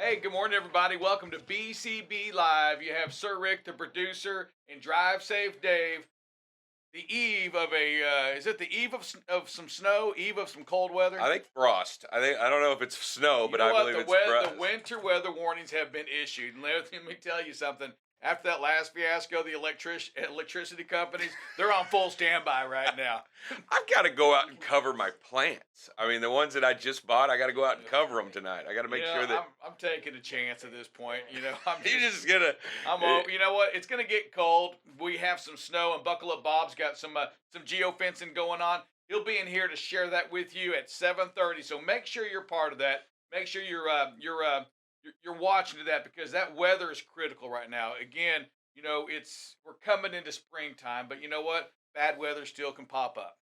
Hey, good morning, everybody. Welcome to BCB Live. You have Sir Rick, the producer, and Drive Safe Dave. The eve of is it the eve of some snow? Eve of some cold weather? I think frost. I don't know if it's snow, You but know I what? believe The, it's we- the frost. winter weather warnings have been issued. And let me tell you something. After that last fiasco, the electricity companies, they're on full standby right now. I've got to go out and cover my plants. I mean, the ones that I just bought, I got to go out and cover them tonight. I got to make sure that I'm taking a chance at this point. I'm you're just gonna. You know what? It's gonna get cold. We have some snow, and Buckle Up Bob's got some geofencing going on. He'll be in here to share that with you at 7:30. So make sure you're part of that. Make sure you're watching to that because that weather is critical right now. Again, we're coming into springtime, but you know what? Bad weather still can pop up.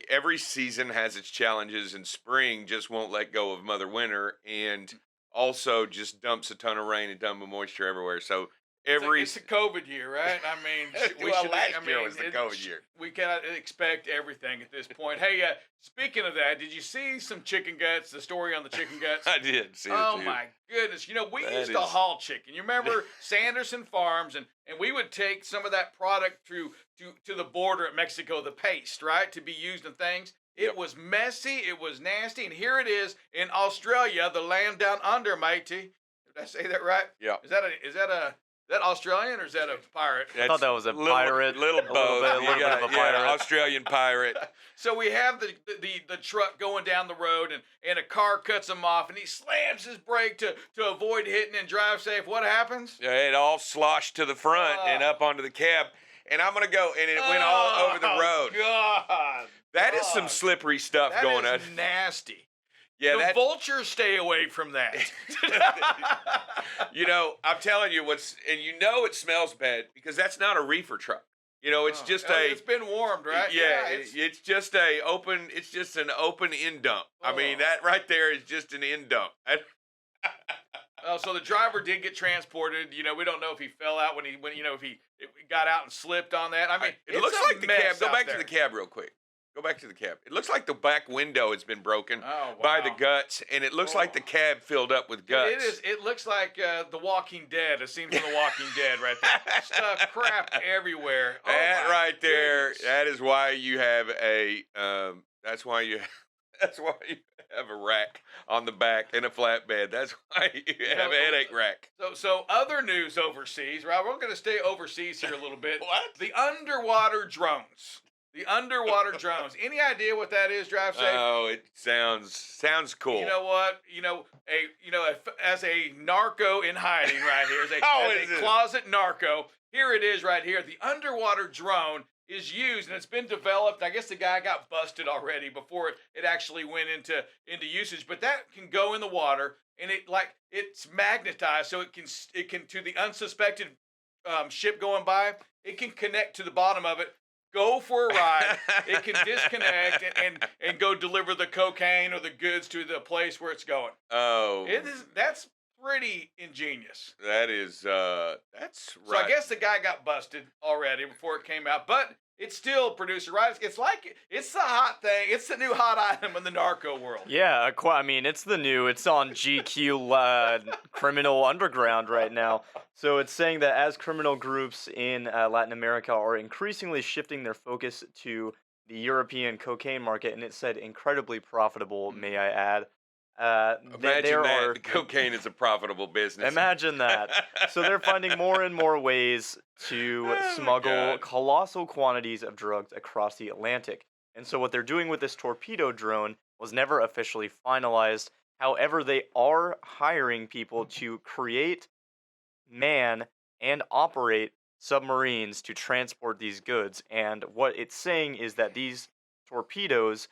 Every season has its challenges, and spring just won't let go of Mother Winter, and also just dumps a ton of rain and dump of moisture everywhere. So It's a COVID year, right? I mean, last year was the COVID year. We cannot expect everything at this point. Hey, speaking of that, did you see some chicken guts? The story on the chicken guts? I did see it. Oh too. my goodness! We That used to is- haul chicken. You remember Sanderson Farms, and we would take some of that product to the border at Mexico, the paste, right, to be used in things. It Yep. was messy. It was nasty, and here it is in Australia, the land down under, matey. Did I say that right? Yeah. Is that Australian or is that a pirate? I thought that was a pirate. Little both. A little bit of a pirate. Australian pirate. So we have the truck going down the road and a car cuts him off and he slams his brake to avoid hitting and drive safe. What happens? Yeah, it all sloshed to the front and up onto the cab. And I'm going to go, and it went all over the road. God. That is some slippery stuff That going on. is nasty. Yeah, the vultures stay away from that. I'm telling you and it smells bad because that's not a reefer truck. It's just it's been warmed, right? Yeah, it's just an open end dump. I mean, that right there is just an end dump. So the driver did get transported. We don't know if he fell out if he got out and slipped on that. I mean, it looks like the cab. Go back to the cab real quick. Go back to the cab. It looks like the back window has been broken by the guts, and it looks like the cab filled up with guts. It is. It looks like The Walking Dead, a scene from The Walking Dead right there. Stuff, crap everywhere. That right there, goodness. that is why you have that's why you have a rack on the back and a flatbed. That's why you have a headache rack. So other news overseas, right? We're going to stay overseas here a little bit. What? The underwater drones. The underwater drones. Any idea what that is, Drive Safe? Oh, it sounds cool. You know what? As a narco in hiding right here, as a closet narco, here it is right here. The underwater drone is used, and it's been developed. I guess the guy got busted already before it actually went into usage. But that can go in the water, and it's magnetized, so it can to the unsuspected ship going by. It can connect to the bottom of it. Go for a ride. It can disconnect and go deliver the cocaine or the goods to the place where it's going. Oh, that's pretty ingenious. That is that's right. So I guess the guy got busted already before it came out, but it's still, producer, right? It's the hot thing. It's the new hot item in the narco world. Yeah, it's it's on GQ Criminal Underground right now. So it's saying that as criminal groups in Latin America are increasingly shifting their focus to the European cocaine market, and it said incredibly profitable, may I add. Imagine that cocaine is a profitable business. Imagine that. So they're finding more and more ways to smuggle colossal quantities of drugs across the Atlantic. And so what they're doing with this torpedo drone was never officially finalized. However, they are hiring people to create, man, and operate submarines to transport these goods. And what it's saying is that these torpedoes,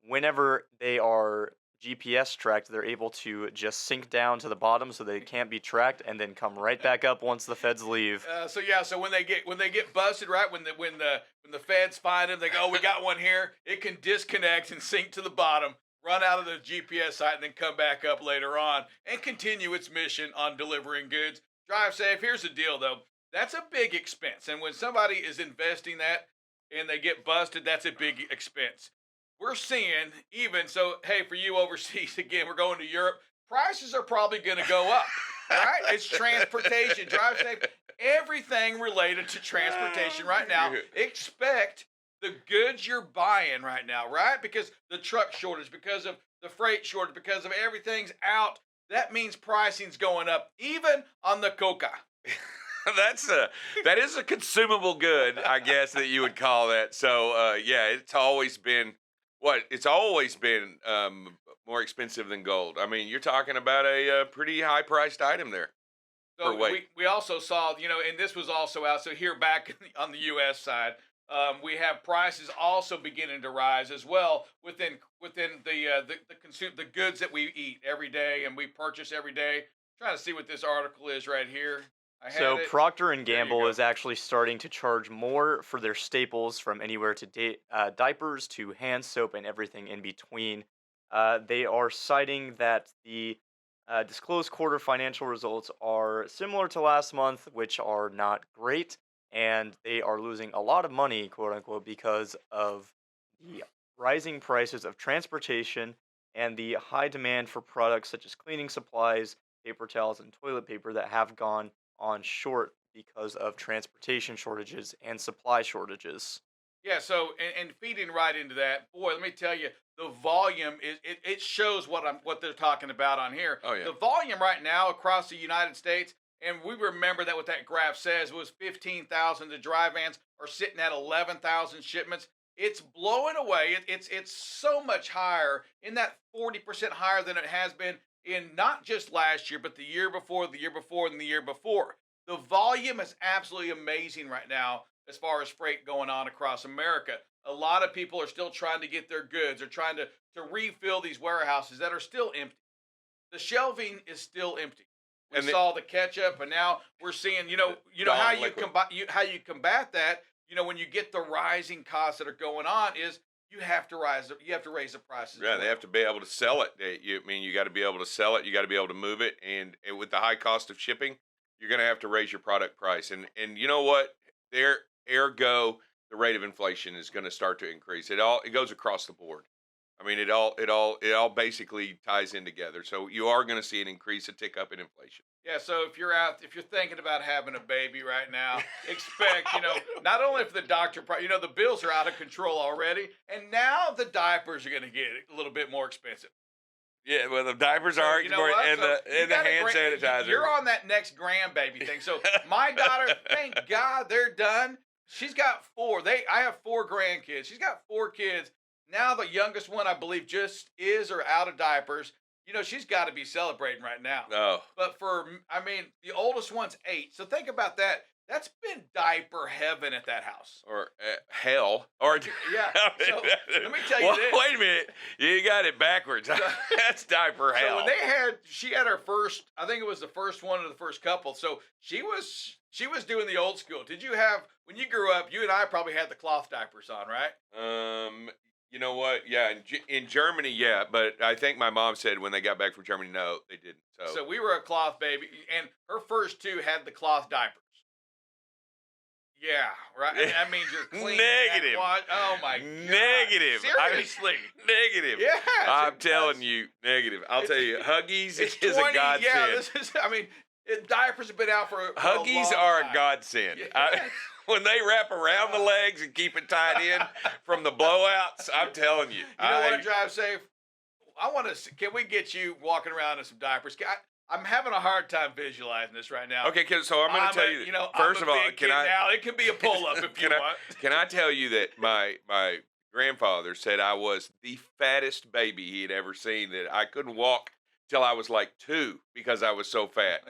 whenever they are GPS tracked, they're able to just sink down to the bottom so they can't be tracked and then come right back up once the feds leave. So when they get busted, right, when the feds find them, they go, "Oh, we got one here." It can disconnect and sink to the bottom, run out of the GPS site, and then come back up later on and continue its mission on delivering goods. Drive safe. Here's the deal, though. That's a big expense, and when somebody is investing that and they get busted, that's a big expense. We're seeing hey, for you overseas, again, we're going to Europe, prices are probably going to go up. Right? It's transportation, drive safe, everything related to transportation right now. Expect the goods you're buying right now, right? Because the truck shortage, because of the freight shortage, because of everything's out. That means pricing's going up, even on the coca. That is a consumable good, I guess that you would call that. So yeah, it's always been more expensive than gold. I mean, you're talking about a pretty high priced item there. So we also saw, and this was also out. So here back on the U.S. side, we have prices also beginning to rise as well within the goods that we eat every day and we purchase every day. Trying to see what this article is right here. So Procter and Gamble is actually starting to charge more for their staples, from anywhere to diapers to hand soap and everything in between. They are citing that the disclosed quarter financial results are similar to last month, which are not great, and they are losing a lot of money, quote unquote, because of the rising prices of transportation and the high demand for products such as cleaning supplies, paper towels, and toilet paper that have gone on short because of transportation shortages and supply shortages. Yeah, so and feeding right into that, boy, let me tell you, the volume it shows what they're talking about on here. Oh yeah. The volume right now across the United States, and we remember that what that graph says was 15,000. The dry vans are sitting at 11,000 shipments. It's blowing away. It's so much higher, in that 40% higher than it has been in not just last year, but the year before, the year before, and the year before. The volume is absolutely amazing right now as far as freight going on across America. A lot of people are still trying to get their goods. They're trying to refill these warehouses that are still empty. The shelving is still empty. We saw the ketchup, and now we're seeing, how you combat that. When you get the rising costs that are going on, is you have to raise the prices. Yeah, they have to be able to sell it. You got to be able to sell it. You got to be able to move it, and with the high cost of shipping, you're going to have to raise your product price. And you know what? Ergo, the rate of inflation is going to start to increase. It goes across the board. I mean, it all basically ties in together. So you are going to see a tick up in inflation. Yeah, so if you're thinking about having a baby right now, expect, not only for the doctor, the bills are out of control already, and now the diapers are going to get a little bit more expensive. Yeah, well, the diapers are, and the hand sanitizer. You're on that next grandbaby thing. So my daughter, thank God they're done. She's got 4. I have 4 grandkids. She's got 4 kids. Now the youngest one, I believe, just is or out of diapers. She's got to be celebrating right now. Oh. But the oldest one's 8. So think about that. That's been diaper heaven at that house. Or hell. Or yeah. So let me tell you this. Wait a minute. You got it backwards. That's diaper hell. So when she had her first, I think it was the first one of the first couple. So she was doing the old school. Did you have, when you grew up, you and I probably had the cloth diapers on, right? You know what? Yeah, in Germany, yeah, but I think my mom said when they got back from Germany, no, they didn't. So we were a cloth baby, and her first 2 had the cloth diapers. Yeah, right. That means you're clean. Negative. Oh my God. Negative. Seriously. Negative. Yeah. I'm telling you, negative. I'll tell you, Huggies is a godsend. Yeah, diapers have been out for Huggies are a godsend. Yes. When they wrap around the legs and keep it tied in from the blowouts, I'm telling you. You know what, Drive Safe? Can we get you walking around in some diapers? I'm having a hard time visualizing this right now. Okay, so I'm going to tell you. First of all, now it can be a pull-up if you want. Can I tell you that my grandfather said I was the fattest baby he had ever seen, that I couldn't walk till I was like 2 because I was so fat.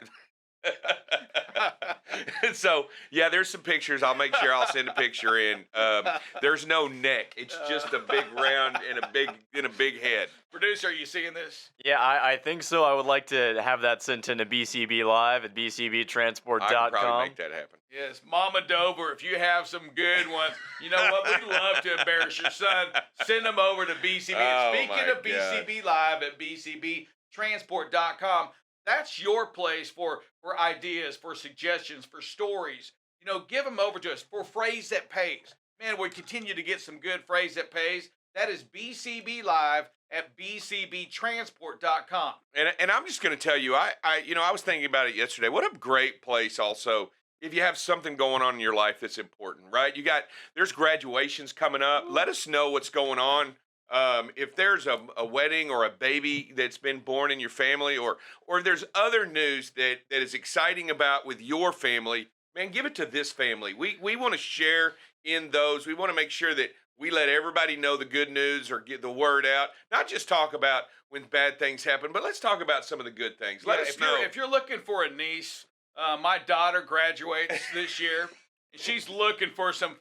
So yeah, there's some pictures. I'll make sure I'll send a picture in. There's no neck. It's just a big round and a big head. Producer, are you seeing this? Yeah, I think so. I would like to have that sent into BCB Live at bcbtransport.com. I can probably make that happen. Yes, Mama Dover, if you have some good ones, you know what? We'd love to embarrass your son. Send them over to BCB. Oh, Speaking of BCB Live at bcbtransport.com, that's your place for ideas, for suggestions, for stories. Give them over to us for Phrase That Pays. Man, we continue to get some good Phrase That Pays. That is BCB Live at bcbtransport.com. And I'm just going to tell you, I was thinking about it yesterday. What a great place also if you have something going on in your life that's important, right? There's graduations coming up. Let us know what's going on. If there's a wedding or a baby that's been born in your family, or there's other news that is exciting about with your family, man, give it to this family. We want to share in those. We want to make sure that we let everybody know the good news or get the word out. Not just talk about when bad things happen, but let's talk about some of the good things. Let us know. If you're looking for a niece, my daughter graduates this year. She's looking for some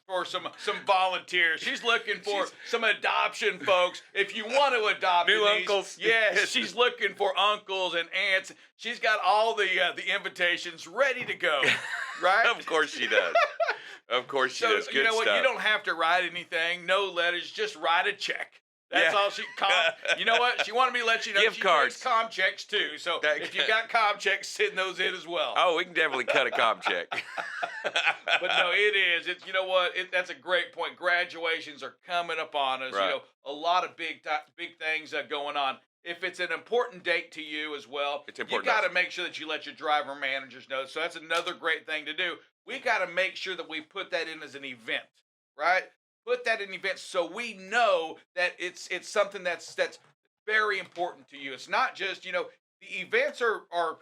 volunteers. She's looking for some adoption folks. If you want to adopt new a niece, uncles, yes, she's looking for uncles and aunts. She's got all the invitations ready to go, right? Of course she does. Of course she does. Good you know what? stuff. You don't have to write anything. No letters. Just write a check. That's all she. You know what? She wanted me to let you know Gift she cards. takes com checks too. So if you got com checks, send those in as well. Oh, we can definitely cut a com check. But no, it is. It's you know what? That's a great point. Graduations are coming upon us. Right. You know, a lot of big things going on. If it's an important date to you as well, It's important you to got to make sure that you let your driver managers know. So that's another great thing to do. We got to make sure that we put that in as an event, right? Put that in events so we know that it's something that's very important to you. It's not just, the events are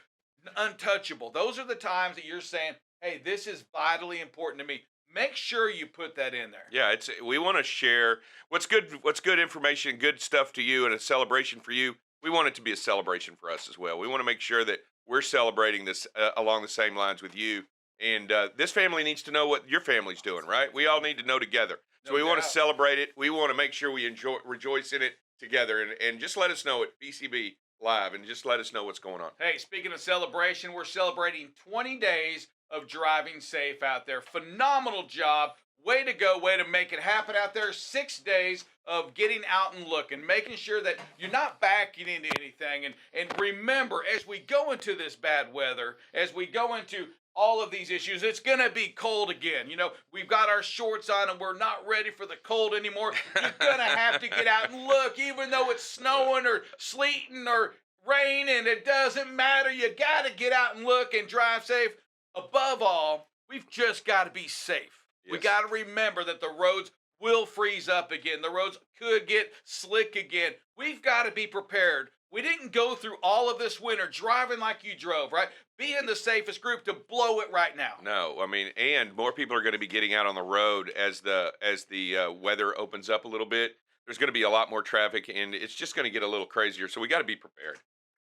untouchable. Those are the times that you're saying, hey, this is vitally important to me. Make sure you put that in there. Yeah, we want to share what's good information, good stuff to you, and a celebration for you. We want it to be a celebration for us as well. We want to make sure that we're celebrating this along the same lines with you. And this family needs to know what your family's doing, right? We all need to know together. So we want to celebrate it. We want to make sure we rejoice in it together. And just let us know at BCB Live, and just let us know what's going on. Hey, speaking of celebration, we're celebrating 20 days of driving safe out there. Phenomenal job. Way to go. Way to make it happen out there. 6 days of getting out and looking, making sure that you're not backing into anything. And remember, as we go into this bad weather, as we go into all of these issues, it's going to be cold again. We've got our shorts on and we're not ready for the cold anymore. You're going to have to get out and look, even though it's snowing or sleeting or raining. It doesn't matter. You got to get out and look and drive safe. Above all, we've just got to be safe. Yes. We got to remember that the roads will freeze up again. The roads could get slick again. We've got to be prepared. We didn't go through all of this winter driving like you drove, right? Being the safest group to blow it right now. No, I mean, and more people are going to be getting out on the road as the weather opens up a little bit. There's going to be a lot more traffic, and it's just going to get a little crazier. So we got to be prepared.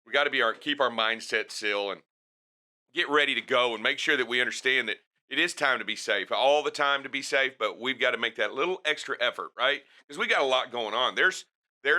We got to keep our mindset still and get ready to go, and make sure that we understand that it is time to be safe, all the time to be safe. But we've got to make that little extra effort, right? Because we got a lot going on. There's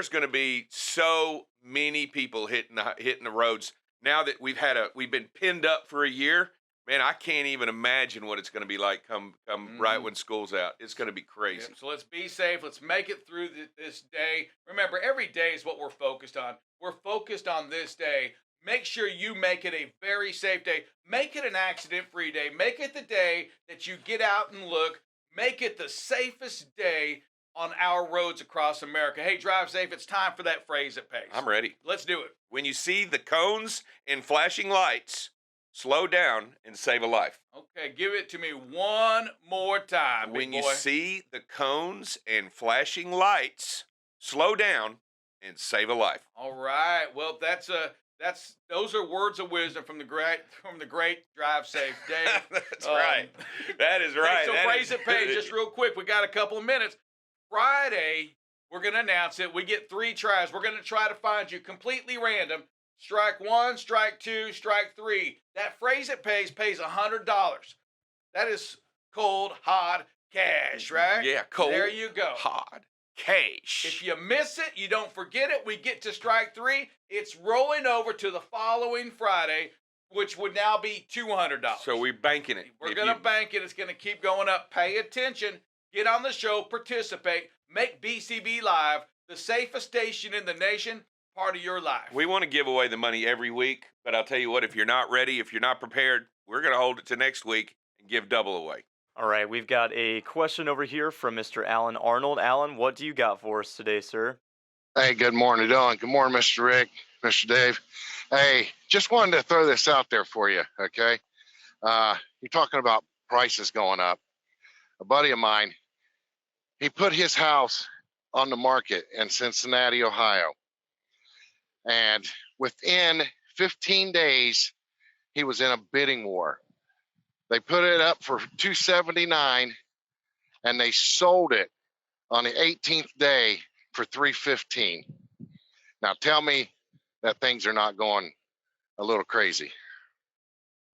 going to be so many people hitting the roads now that we've been pinned up for a year. Man, I can't even imagine what it's going to be like come right when school's out. It's going to be crazy. Yeah, so let's be safe. Let's make it through this day. Remember, every day is what we're focused on. We're focused on this day. Make sure you make it a very safe day. Make it an accident-free day. Make it the day that you get out and look. Make it the safest day on our roads across America. Hey, drive safe. It's time for that phrase that pays. I'm ready. Let's do it. When you see the cones and flashing lights, slow down and save a life. Okay, give it to me one more time. When you see the cones and flashing lights, slow down and save a life. All right. Well, those are words of wisdom from the great Drive Safe Dave. That's right. That is right. So phrase it pays. Just real quick, we got a couple of minutes. Friday, we're going to announce it. We get 3 tries. We're going to try to find you completely random. Strike 1, strike 2, strike 3. That phrase it pays $100. That is cold, hard cash, right? Yeah, cold. There you go. Hard cash. If you miss it, you don't forget it. We get to strike 3. It's rolling over to the following Friday, which would now be $200. So we're banking it. We're going to bank it. It's going to keep going up. Pay attention. Get on the show. Participate. Make BCB Live the safest station in the nation part of your life. We want to give away the money every week, but I'll tell you what, if you're not ready, if you're not prepared, we're going to hold it to next week and give double away. All right, we've got a question over here from Mr. Alan Arnold. Alan, what do you got for us today, sir? Hey, good morning, Dylan. Good morning, Mr. Rick, Mr. Dave. Hey, just wanted to throw this out there for you, okay? You're talking about prices going up. A buddy of mine, he put his house on the market in Cincinnati, Ohio. And within 15 days, he was in a bidding war. They put it up for $279 and they sold it on the 18th day for $315. Now tell me that things are not going a little crazy.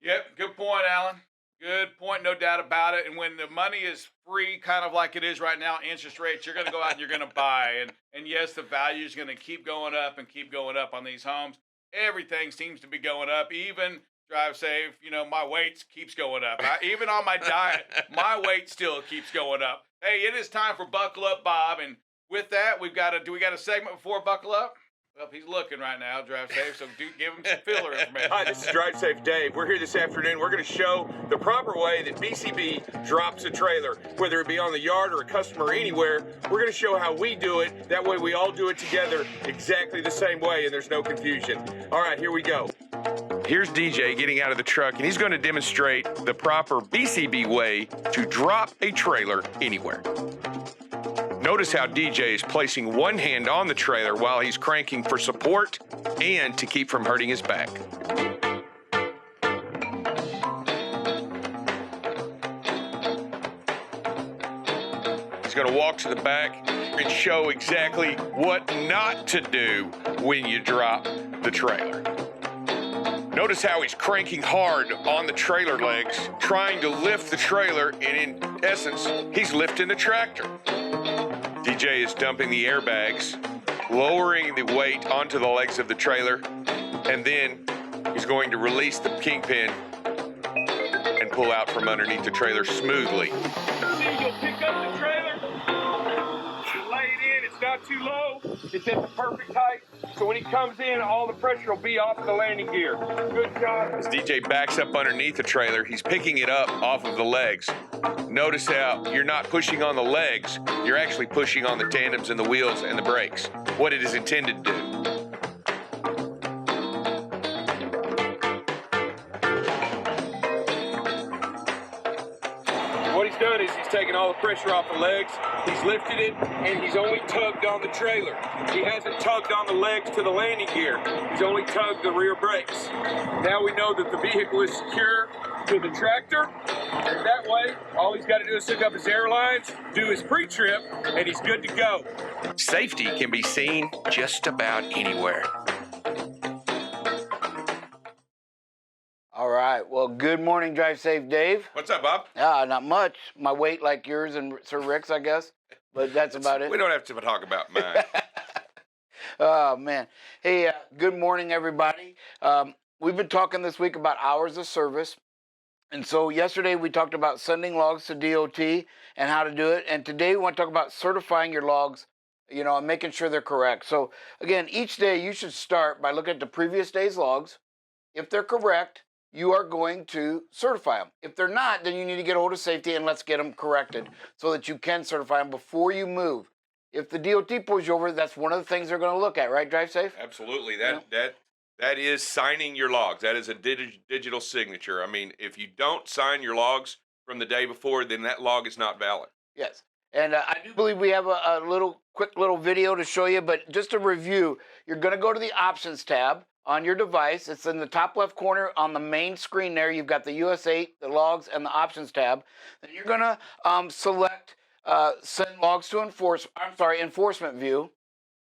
Yep, good point, Alan. Good point, no doubt about it. And when the money is free, kind of like it is right now, interest rates, you're going to go out and you're going to buy. And yes, the value is going to keep going up and keep going up on these homes. Everything seems to be going up. Even drive safe, my weight keeps going up. Even on my diet, my weight still keeps going up. Hey, it is time for Buckle Up, Bob. And with that, we got a segment before Buckle Up? Well, he's looking right now, Drive Safe, so give him some filler information. Hi, this is Drive Safe Dave. We're here this afternoon. We're going to show the proper way that BCB drops a trailer, whether it be on the yard or a customer or anywhere. We're going to show how we do it. That way we all do it together exactly the same way and there's no confusion. All right, here we go. Here's DJ getting out of the truck, and he's going to demonstrate the proper BCB way to drop a trailer anywhere. Notice how DJ is placing one hand on the trailer while he's cranking for support and to keep from hurting his back. He's going to walk to the back and show exactly what not to do when you drop the trailer. Notice how he's cranking hard on the trailer legs, trying to lift the trailer, and in essence, he's lifting the tractor. DJ is dumping the airbags, lowering the weight onto the legs of the trailer, and then he's going to release the kingpin and pull out from underneath the trailer smoothly. See, you'll pick up the trailer, you lay it in, it's not too low, it's at the perfect height, so when he comes in, all the pressure will be off of the landing gear. Good job. As DJ backs up underneath the trailer, he's picking it up off of the legs. Notice how you're not pushing on the legs, you're actually pushing on the tandems and the wheels and the brakes, what it is intended to do. What he's done is he's taken all the pressure off the legs, he's lifted it, and he's only tugged on the trailer. He hasn't tugged on the legs to the landing gear. He's only tugged the rear brakes. Now we know that the vehicle is secure to the tractor, and that way, all he's got to do is hook up his airlines, do his pre-trip, and he's good to go. Safety can be seen just about anywhere. All right. Well, good morning, Drive Safe Dave. What's up, Bob? Not much. My weight like yours and Sir Rick's, I guess. But that's about it. We don't have to talk about mine. Oh, man. Hey, good morning, everybody. We've been talking this week about hours of service. And so yesterday we talked about sending logs to DOT and how to do it. And today we want to talk about certifying your logs, and making sure they're correct. So again, each day you should start by looking at the previous day's logs. If they're correct, you are going to certify them. If they're not, then you need to get a hold of safety and let's get them corrected so that you can certify them before you move. If the DOT pulls you over, that's one of the things they're going to look at, right, Drive Safe? Absolutely. That is signing your logs. That is a digital signature. I mean, if you don't sign your logs from the day before, then that log is not valid. Yes. And I do believe we have a quick little video to show you, but just to review, you're going to go to the Options tab on your device. It's in the top left corner on the main screen there. You've got the US8, the logs, and the Options tab. Then you're going to select send logs to enforcement view,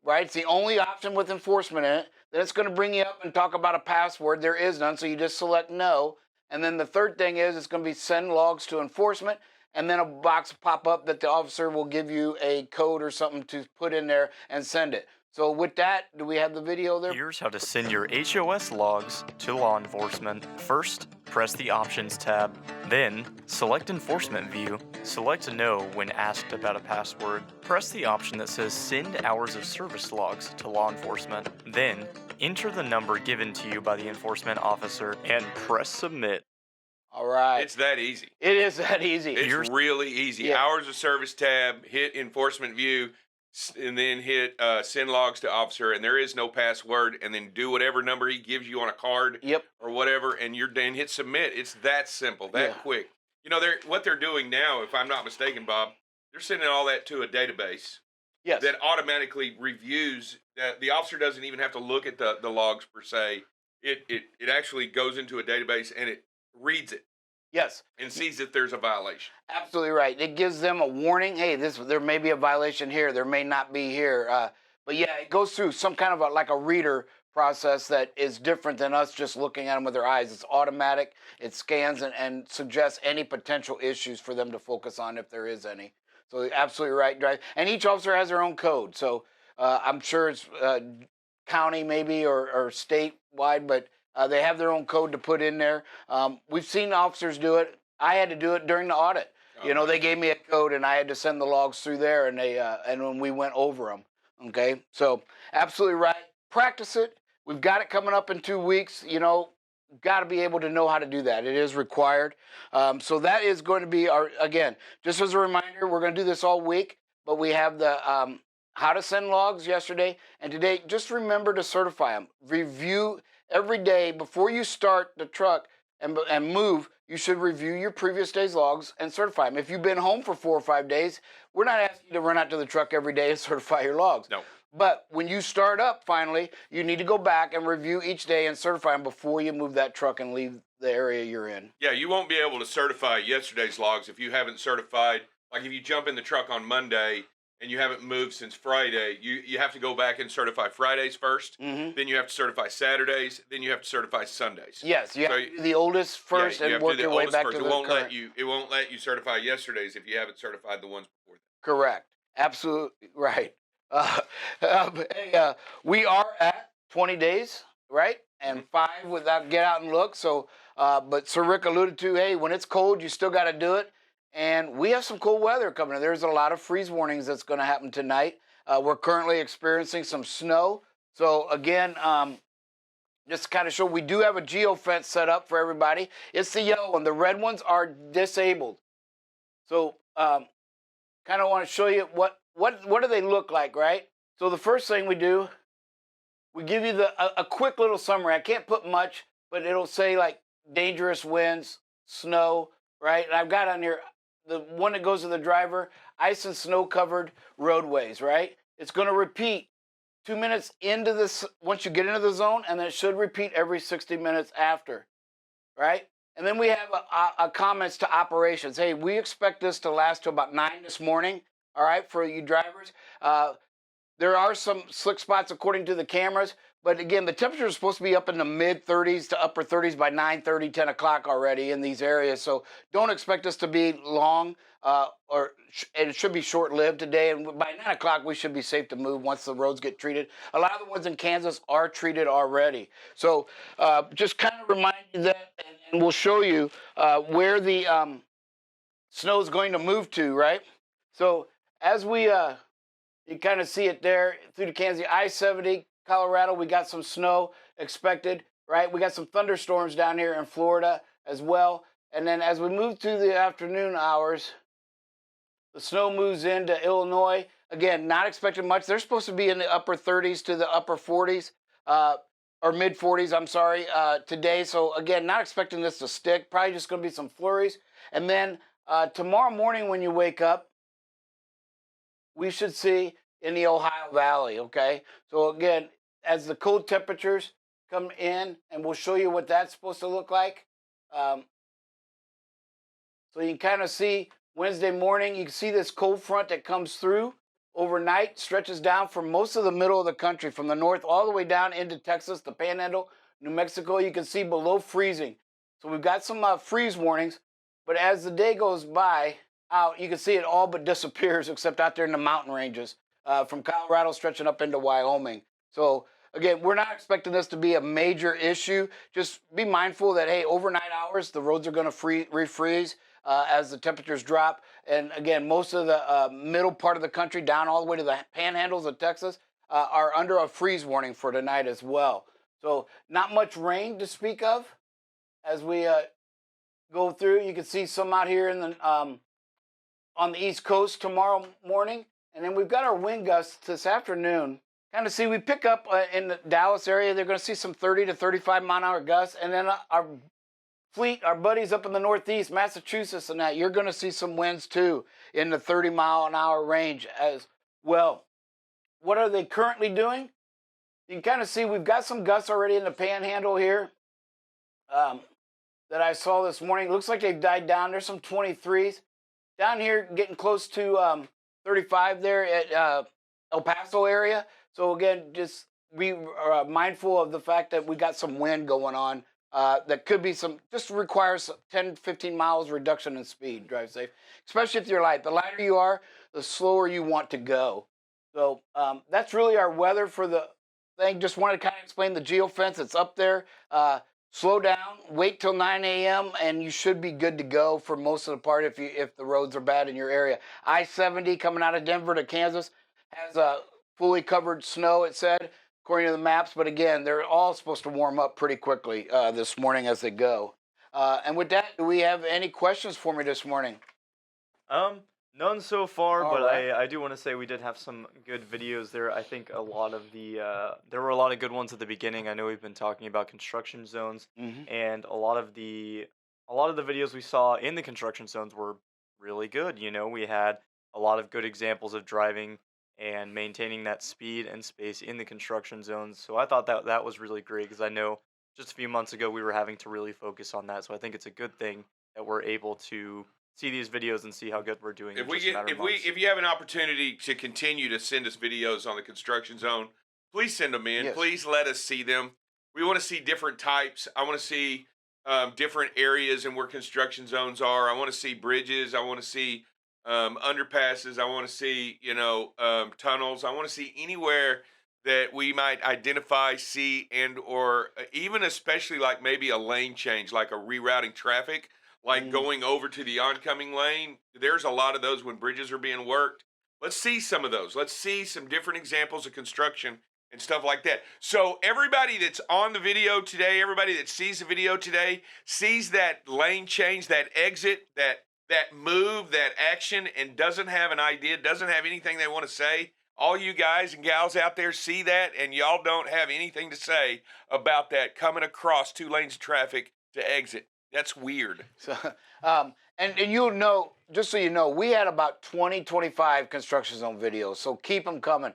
right? It's the only option with enforcement in it. Then it's going to bring you up and talk about a password. There is none, so you just select no. And then the third thing is it's going to be send logs to enforcement, and then a box will pop up that the officer will give you a code or something to put in there and send it. So with that, do we have the video there? Here's how to send your HOS logs to law enforcement. First, press the Options tab. Then, select Enforcement View. Select No when asked about a password. Press the option that says Send Hours of Service Logs to Law Enforcement. Then, enter the number given to you by the enforcement officer and press Submit. All right. It's that easy. It is that easy. It's really easy. Yeah. Hours of service tab, hit Enforcement View. and then hit send logs to officer, and there is no password, and then do whatever number he gives you on a card Yep. or whatever, and you're done. Hit submit. It's that simple, that quick. You know, what they're doing now, if I'm not mistaken, Bob, they're sending all that to a database that automatically reviews. The officer doesn't even have to look at the logs per se. It actually goes into a database and it reads it. Yes. And sees that there's a violation. Absolutely right. It gives them a warning. Hey, there may be a violation here. There may not be here. But yeah, it goes through some kind of like a reader process that is different than us just looking at them with their eyes. It's automatic. It scans and suggests any potential issues for them to focus on if there is any. So you're absolutely right. And each officer has their own code. So I'm sure it's county maybe or statewide, but they have their own code to put in there. We've seen officers do it. I had to do it during the audit. They gave me a code and I had to send the logs through there, and when we went over them. Okay, so absolutely right. Practice it. We've got it coming up in 2 weeks. Got to be able to know how to do that. It is required. So that is going to be again, just as a reminder, we're going to do this all week, but we have the how to send logs yesterday and today. Just remember to certify them. Review every day before you start the truck and move. You should review your previous day's logs and certify them. If you've been home for 4 or 5 days, we're not asking you to run out to the truck every day and certify your logs. No. But when you start up, finally, you need to go back and review each day and certify them before you move that truck and leave the area you're in. Yeah, you won't be able to certify yesterday's logs if you haven't certified. Like if you jump in the truck on Monday and you haven't moved since Friday, you have to go back and certify Fridays first. Mm-hmm. Then you have to certify Saturdays. Then you have to certify Sundays. Yes, you have to do the oldest first and work your way back to the current. It won't let you certify yesterday's if you haven't certified the ones before that. Correct. Absolutely right. We are at 20 days, right? And 5 without get out and look. So, but Sir Rick alluded to, hey, when it's cold, you still got to do it. And we have some cold weather coming in. There's a lot of freeze warnings that's going to happen tonight. We're currently experiencing some snow. So again, just to kind of show, we do have a geofence set up for everybody. It's the yellow one. The red ones are disabled. So kind of want to show you what do they look like, right? So the first thing we do, we give you a quick little summary. I can't put much, but it'll say like dangerous winds, snow, right? And I've got on here the one that goes to the driver, ice and snow covered roadways, right? It's going to repeat 2 minutes into this once you get into the zone, and then it should repeat every 60 minutes after, right? And then we have a comments to operations. Hey, we expect this to last to about 9 this morning, all right, for you drivers. There are some slick spots according to the cameras, but again, the temperature is supposed to be up in the mid 30s to upper 30s by 9:30, 10 o'clock already in these areas. So don't expect this to be long, and it should be short-lived today. And by 9 o'clock, we should be safe to move once the roads get treated. A lot of the ones in Kansas are treated already. So just kind of remind you that, and we'll show you where the snow is going to move to, right? So as we, you kind of see it there through the Kansas, I-70, Colorado, we got some snow expected, right? We got some thunderstorms down here in Florida as well. And then as we move through the afternoon hours, the snow moves into Illinois. Again, not expecting much. They're supposed to be in the upper 30s to the upper 40s, or mid 40s, I'm sorry, today. So again, not expecting this to stick. Probably just going to be some flurries. And then tomorrow morning when you wake up, we should see in the Ohio Valley, okay? So again, as the cold temperatures come in, and we'll show you what that's supposed to look like. So you can kind of see Wednesday morning, you can see this cold front that comes through overnight, stretches down from most of the middle of the country, from the north all the way down into Texas, the Panhandle, New Mexico. You can see below freezing. So we've got some freeze warnings, but as the day goes by, out, you can see it all but disappears except out there in the mountain ranges from Colorado stretching up into Wyoming. So again, we're not expecting this to be a major issue. Just be mindful that, hey, overnight hours, the roads are going to refreeze as the temperatures drop. And again, most of the middle part of the country down all the way to the panhandles of Texas are under a freeze warning for tonight as well. So not much rain to speak of as we go through. You can see some out here in the on the East Coast tomorrow morning, And then we've got our wind gusts this afternoon. Kind of see, we pick up in the Dallas area, they're going to see some 30 to 35 mile an hour gusts. And then our fleet, our buddies up in the Northeast, Massachusetts and that, you're going to see some winds too in the 30 mile an hour range as well. What are they currently doing? You can kind of see we've got some gusts already in the panhandle here that I saw this morning. It looks like they've died down. There's some 23s. Down here getting close to 35 there at El Paso area. So again, just be mindful of the fact that we got some wind going on. That could be some, just requires 10, 15 miles reduction in speed, drive safe. Especially if you're light. The lighter you are, the slower you want to go. So that's really our weather for the thing. Just wanted to kind of explain the geofence. It's up there. Slow down, wait till 9 a.m. and you should be good to go for most of the part if the roads are bad in your area. I-70 coming out of Denver to Kansas has fully covered snow, it said, according to the maps. But again, they're all supposed to warm up pretty quickly this morning as they go. And with that, do we have any questions for me this morning? None so far, All but right. I do want to say we did have some good videos there. I think a lot of the there were a lot of good ones at the beginning. I know we've been talking about construction zones, and a lot of the videos we saw in the construction zones were really good. You know, we had a lot of good examples of driving and maintaining that speed and space in the construction zones. So I thought that was really great because I know just a few months ago we were having to really focus on that. So I think it's a good thing that we're able to see these videos and see how good we're doing. If you have an opportunity to continue to send us videos on the construction zone, please send them in. Yes. Please let us see them. We want to see different types. I want to see different areas and where construction zones are. I want to see bridges. I want to see underpasses. I want to see tunnels. I want to see anywhere that we might identify, see, and or even especially like maybe a lane change, like a rerouting traffic. Like going over to the oncoming lane. There's a lot of those when bridges are being worked. Let's see some of those. Let's see some different examples of construction and stuff like that. So everybody that's on the video today, everybody that sees the video today, sees that lane change, that exit, that move, that action, and doesn't have an idea, doesn't have anything they want to say. All you guys and gals out there see that, and y'all don't have anything to say about that coming across 2 lanes of traffic to exit. That's weird. So, and you'll know, just so you know, we had about 20, 25 construction zone videos, so keep them coming.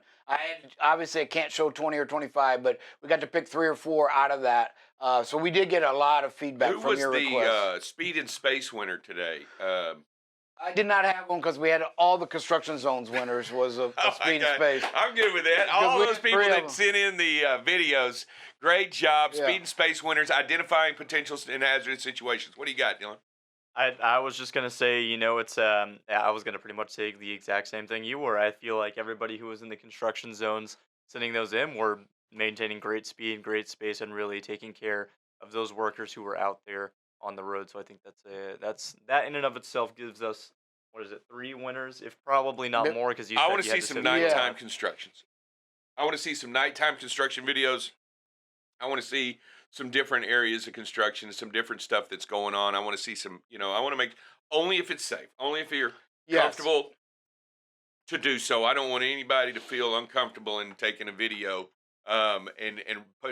Obviously, I can't show 20 or 25, but we got to pick 3 or 4 out of that. So we did get a lot of feedback from your requests. Who was the speed and space winner today? I did not have one because we had all the construction zones winners was a speed and space. I'm good with that. All those people that sent in the videos, great job. Yeah. Speed and space winners, identifying potentials in hazardous situations. What do you got, Dylan? I was just gonna say, you know, it's I was gonna pretty much say the exact same thing you were. I feel like everybody who was in the construction zones sending those in were maintaining great speed, great space, and really taking care of those workers who were out there on the road. So I think that in and of itself gives us, what is it, 3 winners, if probably not more, because I want to see some nighttime constructions. I want to see some nighttime construction videos. I want to see some different areas of construction, some different stuff that's going on. I want to see some, I want to make, only if it's safe, only if you're comfortable to do so. I don't want anybody to feel uncomfortable in taking a video and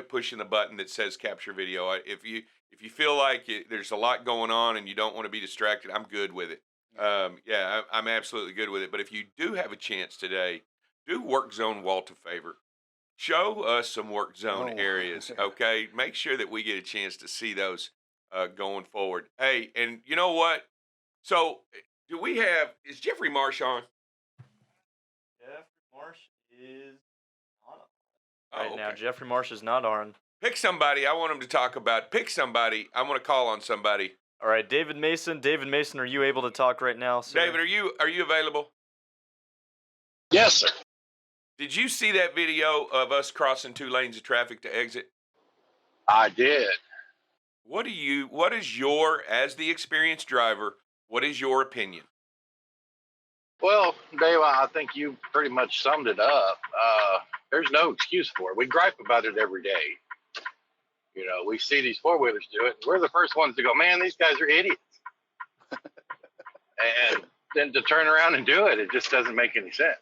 pushing the button that says capture video. If you feel like there's a lot going on and you don't want to be distracted, I'm good with it. I'm absolutely good with it. But if you do have a chance today, do work zone Walt a favor. Show us some work zone areas, okay? Make sure that we get a chance to see those going forward. Hey, and you know what? So, is Jeffrey Marsh on? Jeffrey Marsh is not on. Right now, Jeffrey Marsh is not on. Pick somebody I want him to talk about. Pick somebody. I want to call on somebody. All right, David Mason. David Mason, are you able to talk right now, sir? David, are you available? Yes, sir. Did you see that video of us crossing 2 lanes of traffic to exit? I did. As the experienced driver, what is your opinion? Well, Dave, I think you pretty much summed it up. There's no excuse for it. We gripe about it every day. You know, we see these 4-wheelers do it. We're the first ones to go, man, these guys are idiots. And then to turn around and do it, it just doesn't make any sense.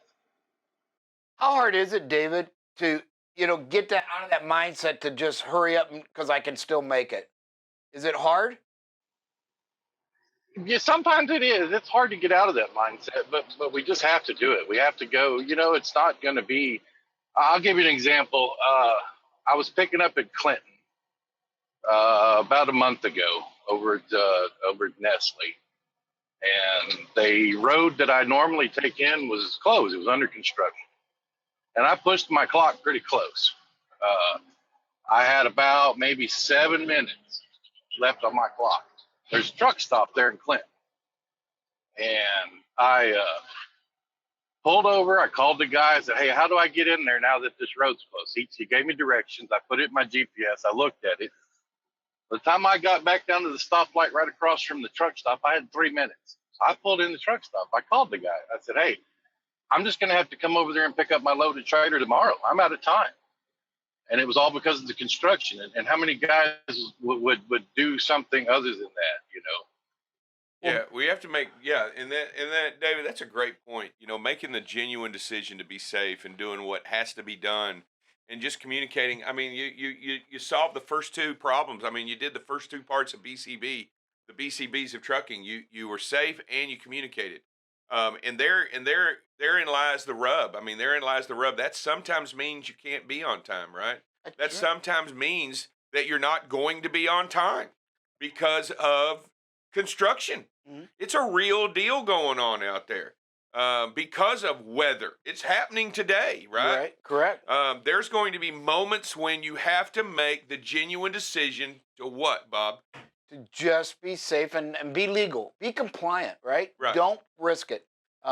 How hard is it, David, to get that out of that mindset to just hurry up because I can still make it? Is it hard? Yeah, sometimes it is. It's hard to get out of that mindset, but we just have to do it. We have to go. It's not going to be. I'll give you an example. I was picking up at Clinton about a month ago over at Nestle, and the road that I normally take in was closed. It was under construction, and I pushed my clock pretty close. I had about maybe 7 minutes left on my clock. There's a truck stop there in Clinton. And I pulled over. I called the guy. I said, hey, how do I get in there now that this road's closed? He gave me directions. I put it in my GPS. I looked at it. By the time I got back down to the stoplight right across from the truck stop, I had 3 minutes. So I pulled in the truck stop. I called the guy. I said, hey, I'm just going to have to come over there and pick up my loaded trailer tomorrow. I'm out of time. And it was all because of the construction. And how many guys would do something other than that, Yeah, we have to make and that David, that's a great point. Making the genuine decision to be safe and doing what has to be done, and just communicating. I mean, you solved the first two problems. I mean, you did the first two parts of BCB, the BCBs of trucking. You were safe and you communicated. And therein lies the rub. I mean, therein lies the rub. That sometimes means you can't be on time, right? That sometimes means that you're not going to be on time because of construction. Mhm. It's a real deal going on out there because of weather. It's happening today, right? Right, correct. There's going to be moments when you have to make the genuine decision to what, Bob? To just be safe and be legal, be compliant, right? Right. Don't risk it.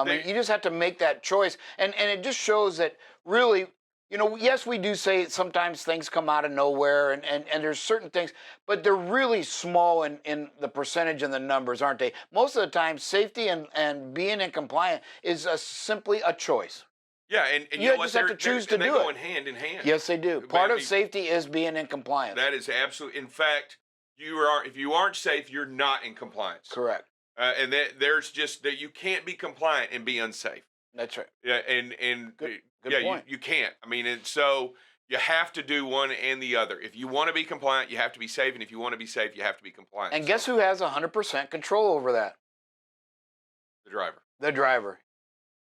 They- You just have to make that choice. And it just shows that really, yes, we do say sometimes things come out of nowhere and there's certain things, but they're really small in the percentage and the numbers, aren't they? Most of the time, safety and being in compliant is simply a choice. Yeah, and You you know what? just have to choose to they do go it. in hand in hand. Yes, they do. But Part I of mean, safety is being in compliance. That is absolutely. In fact, if you aren't safe, you're not in compliance. Correct. And there's just that you can't be compliant and be unsafe. That's right. Yeah, and Good yeah, point. you can't. I mean, and so you have to do one and the other. If you want to be compliant, you have to be safe, and if you want to be safe, you have to be compliant. And guess who has 100% control over that? The driver. The driver.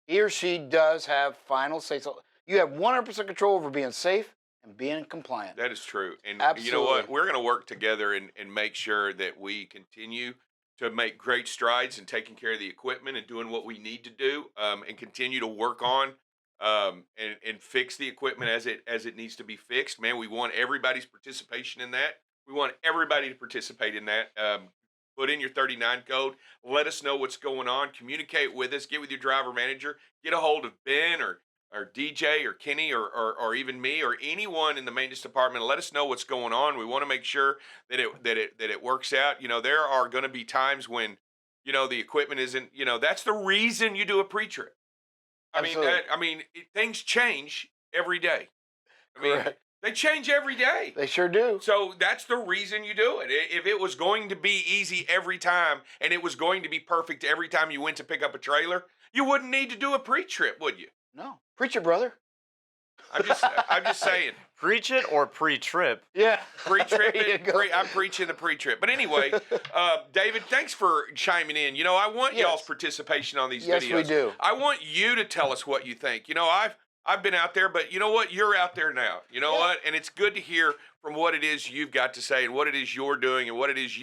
He or she does have final say. So you have 100% control over being safe and being compliant. That is true. And you know Absolutely. what? We're going to work together and make sure that we continue to make great strides in taking care of the equipment and doing what we need to do, and continue to work on and fix the equipment as it needs to be fixed. Man, we want everybody's participation in that. We want everybody to participate in that. Put in your 39 code. Let us know what's going on. Communicate with us. Get with your driver manager. Get a hold of Ben or DJ or Kenny or even me or anyone in the maintenance department. Let us know what's going on. We want to make sure that it works out. There are going to be times when the equipment isn't. That's the reason you do a pre-trip. Absolutely. Things change every day. Correct. They change every day. They sure do. So that's the reason you do it. If it was going to be easy every time and it was going to be perfect every time you went to pick up a trailer, you wouldn't need to do a pre-trip, would you? No. Preach it, brother. I'm just saying. Preach it or pre-trip. Yeah. Pre-trip There you it. go. I'm preaching the pre-trip. But anyway, David, thanks for chiming in. I want Yes. y'all's participation on these Yes, videos. we do. I want you to tell us what you think. I've been out there, but you know what? You're out there now. You know what? And it's good to hear from what it is you've got to say and what it is you're doing and what it is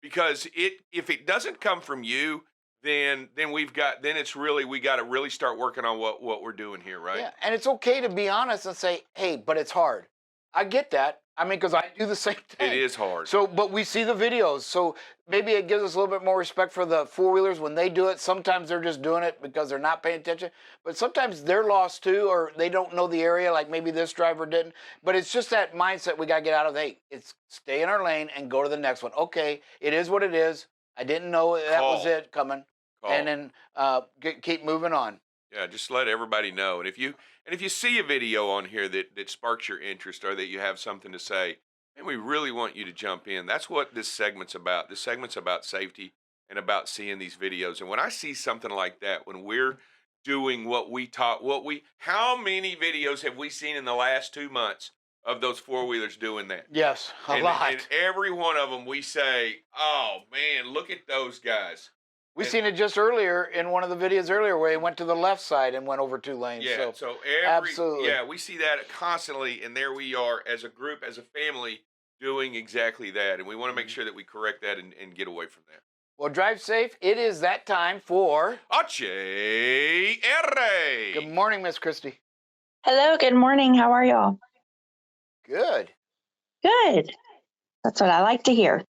because if it doesn't come from you, then we got to really start working on what we're doing here, right? Yeah. And it's okay to be honest and say, hey, but it's hard. I get that. Because I do the same thing. It is hard. So, but we see the videos. So maybe it gives us a little bit more respect for the four-wheelers when they do it. Sometimes they're just doing it because they're not paying attention. But sometimes they're lost too, or they don't know the area like maybe this driver didn't. But it's just that mindset we got to get out of. Hey, it's stay in our lane and go to the next one. Okay, it is what it is. I didn't know that was it coming. And then keep moving on. Yeah, just let everybody know. And if you see a video on here that sparks your interest or that you have something to say, and we really want you to jump in. That's what this segment's about. This segment's about safety and about seeing these videos. And when I see something like that, when we're doing what we taught. How many videos have we seen in the last 2 months of those four-wheelers doing that? Yes, a And lot. every one of them, we say, "Oh man, look at those guys." We And- seen it just earlier in one of the videos earlier where he went to the left side and went over 2 lanes. Yeah, So absolutely. absolutely. Yeah, we see that constantly, and there we are as a group, as a family, doing exactly that, and we want to make sure that we correct that and get away from that. Well, drive safe. It is that time for HR. Good morning, Miss Christie. Hello, good morning. How are y'all? Good. Good. That's what I like to hear.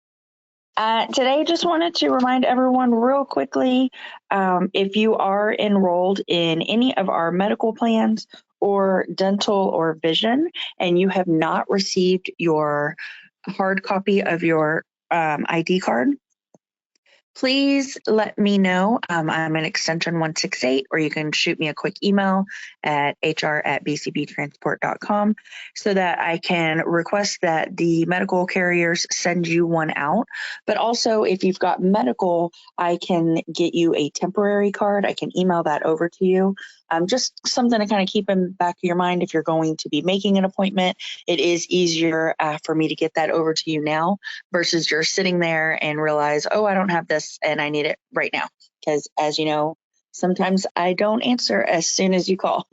Today, just wanted to remind everyone real quickly, if you are enrolled in any of our medical plans or dental or vision, and you have not received your hard copy of your ID card, please let me know. I'm an extension 168, or you can shoot me a quick email at hr@bcbtransport.com so that I can request that the medical carriers send you one out. But also, if you've got medical, I can get you a temporary card. I can email that over to you. Just something to kind of keep in the back of your mind if you're going to be making an appointment. It is easier for me to get that over to you now versus you're sitting there and realize, oh, I don't have this and I need it right now. Because as you know, sometimes I don't answer as soon as you call.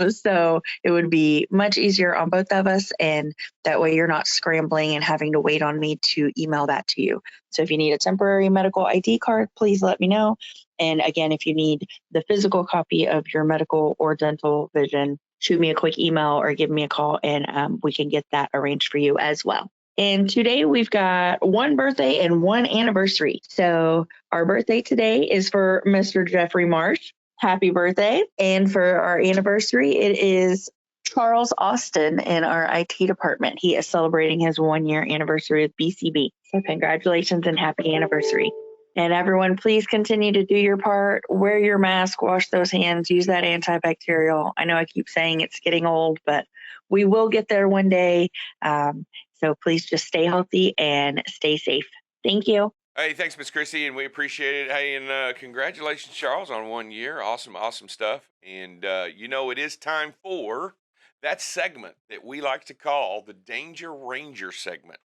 So it would be much easier on both of us. And that way you're not scrambling and having to wait on me to email that to you. So if you need a temporary medical ID card, please let me know. And again, if you need the physical copy of your medical or dental vision, shoot me a quick email or give me a call and we can get that arranged for you as well. And today we've got one birthday and one anniversary. So our birthday today is for Mr. Jeffrey Marsh. Happy birthday. And for our anniversary, it is Charles Austin in our IT department. He is celebrating his 1-year anniversary with BCB. So congratulations and happy anniversary. And everyone, please continue to do your part. Wear your mask, wash those hands, use that antibacterial. I know I keep saying it's getting old, but we will get there one day. So please just stay healthy and stay safe. Thank you. Hey, thanks, Miss Chrissy, and we appreciate it. Hey, and congratulations, Charles, on 1 year. Awesome stuff. And, it is time for that segment that we like to call the Danger Ranger segment.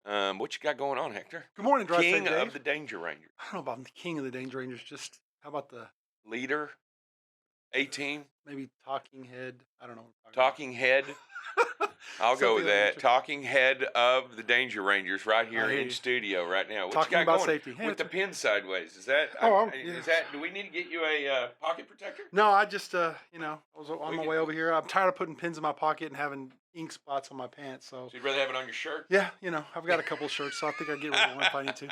What you got going on, Hector? Good morning, Drive King Safe Dave. of the Danger Rangers. I don't know about the king of the Danger Rangers. Just how about the Leader, A-team, maybe talking head? I don't know. talking head. I'll go with Something of that that. nature. Talking head of the Danger Rangers right here hear in you. studio right now. What Talking you got about going safety. Hey, with the it's pin sideways? Is that? Do we need to get you a pocket protector? No, I just I was on We my can- way over here. I'm tired of putting pins in my pocket and having ink spots on my pants. So So you'd rather have it on your shirt? yeah, I've got a couple of shirts, so I think I get rid of one if I need to.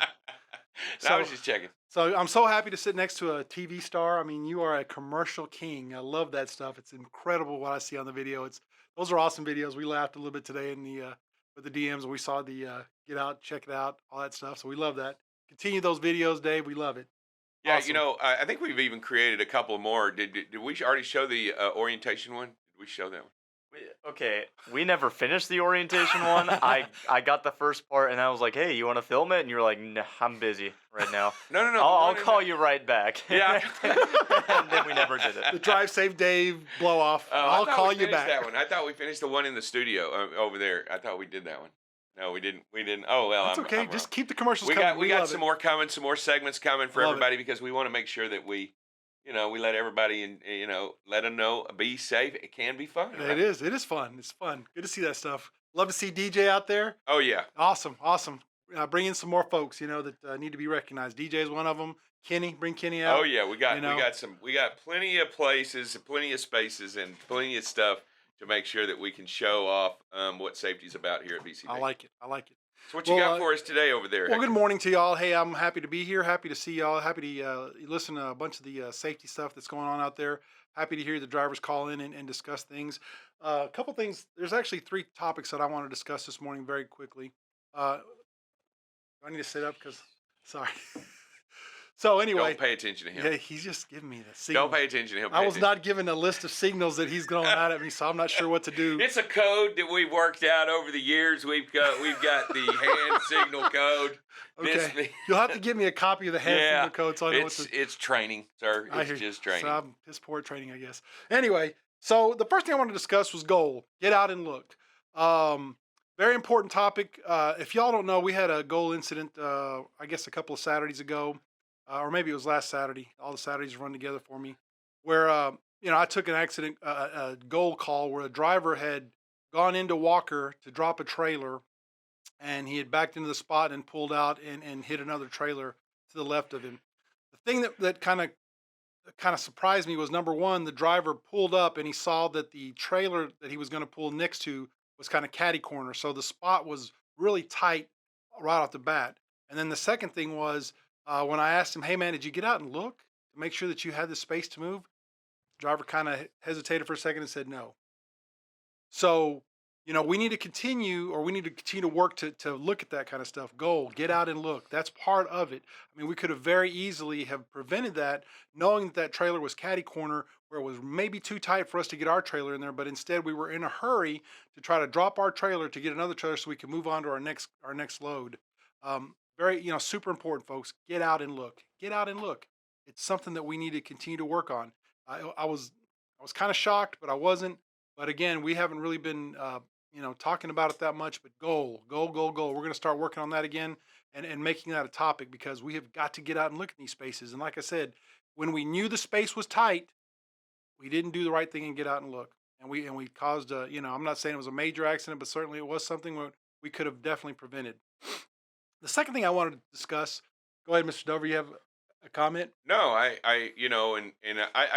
I was just checking. So I'm so happy to sit next to a TV star. I mean, you are a commercial king. I love that stuff. It's incredible what I see on the video. Those are awesome videos. We laughed a little bit today in the with the DMs. We saw the get out, check it out, all that stuff. So we love that. Continue those videos, Dave. We love it. Yeah, Awesome. I think we've even created a couple more. Did we already show the orientation one? Did we show that one? Okay, we never finished the orientation one. I got the first part, and I was like, "Hey, you want to film it?" And you're like, "No, I'm busy right now." No. I'll call you right back. Yeah. And then we never did The it. Drive Safe Dave blow off. Oh, I'll I thought call we you finished back. that one. I thought we finished the one in the studio over there. I thought we did that one. No, we didn't. We didn't. Oh well, That's okay. I'm Just wrong. keep the commercials We coming. got love some it. more coming, some more segments coming for Love it. everybody because we want to make sure that we let everybody let them know, be safe. It can be fun. It right? is. It is fun. It's fun. Good to see that stuff. Love to see DJ out there. Oh yeah. Awesome. Bring in some more folks, that need to be recognized. DJ is one of them. Kenny, bring Kenny out. Oh yeah. We got you know. we got plenty of places, plenty of spaces, and plenty of stuff to make sure that we can show off what safety's about here at BCB. I like it. So what you Well, got for us today over there? Well, Hector? good morning to y'all. Hey, I'm happy to be here. Happy to see y'all. Happy to listen to a bunch of the safety stuff that's going on out there. Happy to hear the drivers call in and discuss things. A couple things. There's actually 3 topics that I want to discuss this morning very quickly. Do I need to sit up? Sorry. So anyway, Don't pay attention to him. yeah, he's just giving me the signal. Don't pay attention to him. I was not given a list of signals that he's going out at me, so I'm not sure what to do. It's a code that we've worked out over the years. We've got the hand signal code. Okay, you'll have to give me a copy of the hand signal code so I know what to. It's training, sir. It's just training. So I'm piss poor at training, I guess. Anyway, so the first thing I wanted to discuss was goal. Get out and look. Very important topic. If y'all don't know, we had a goal incident, I guess a couple of Saturdays ago, or maybe it was last Saturday. All the Saturdays run together for me, where I took an accident, a goal call where a driver had gone into Walker to drop a trailer, and he had backed into the spot and pulled out and hit another trailer to the left of him. The thing that kind of surprised me was, number one, the driver pulled up and he saw that the trailer that he was going to pull next to was kind of catty corner, so the spot was really tight right off the bat. And then the second thing was, when I asked him, "Hey man, did you get out and look to make sure that you had the space to move?" The driver kind of hesitated for a second and said no. So, we need to continue to work to look at that kind of stuff. Goal, get out and look. That's part of it. I mean, we could have very easily have prevented that, knowing that that trailer was catty corner, where it was maybe too tight for us to get our trailer in there, but instead we were in a hurry to try to drop our trailer to get another trailer so we can move on to our next load. Very, super important, folks. Get out and look. Get out and look. It's something that we need to continue to work on. I was kind of shocked, but I wasn't. But again, we haven't really been, talking about it that much. But goal. We're going to start working on that again and making that a topic, because we have got to get out and look at these spaces. And like I said, when we knew the space was tight, we didn't do the right thing and get out and look. And we caused I'm not saying it was a major accident, but certainly it was something we could have definitely prevented. The second thing I wanted to discuss, go ahead, Mr. Dover, you have a comment? No, I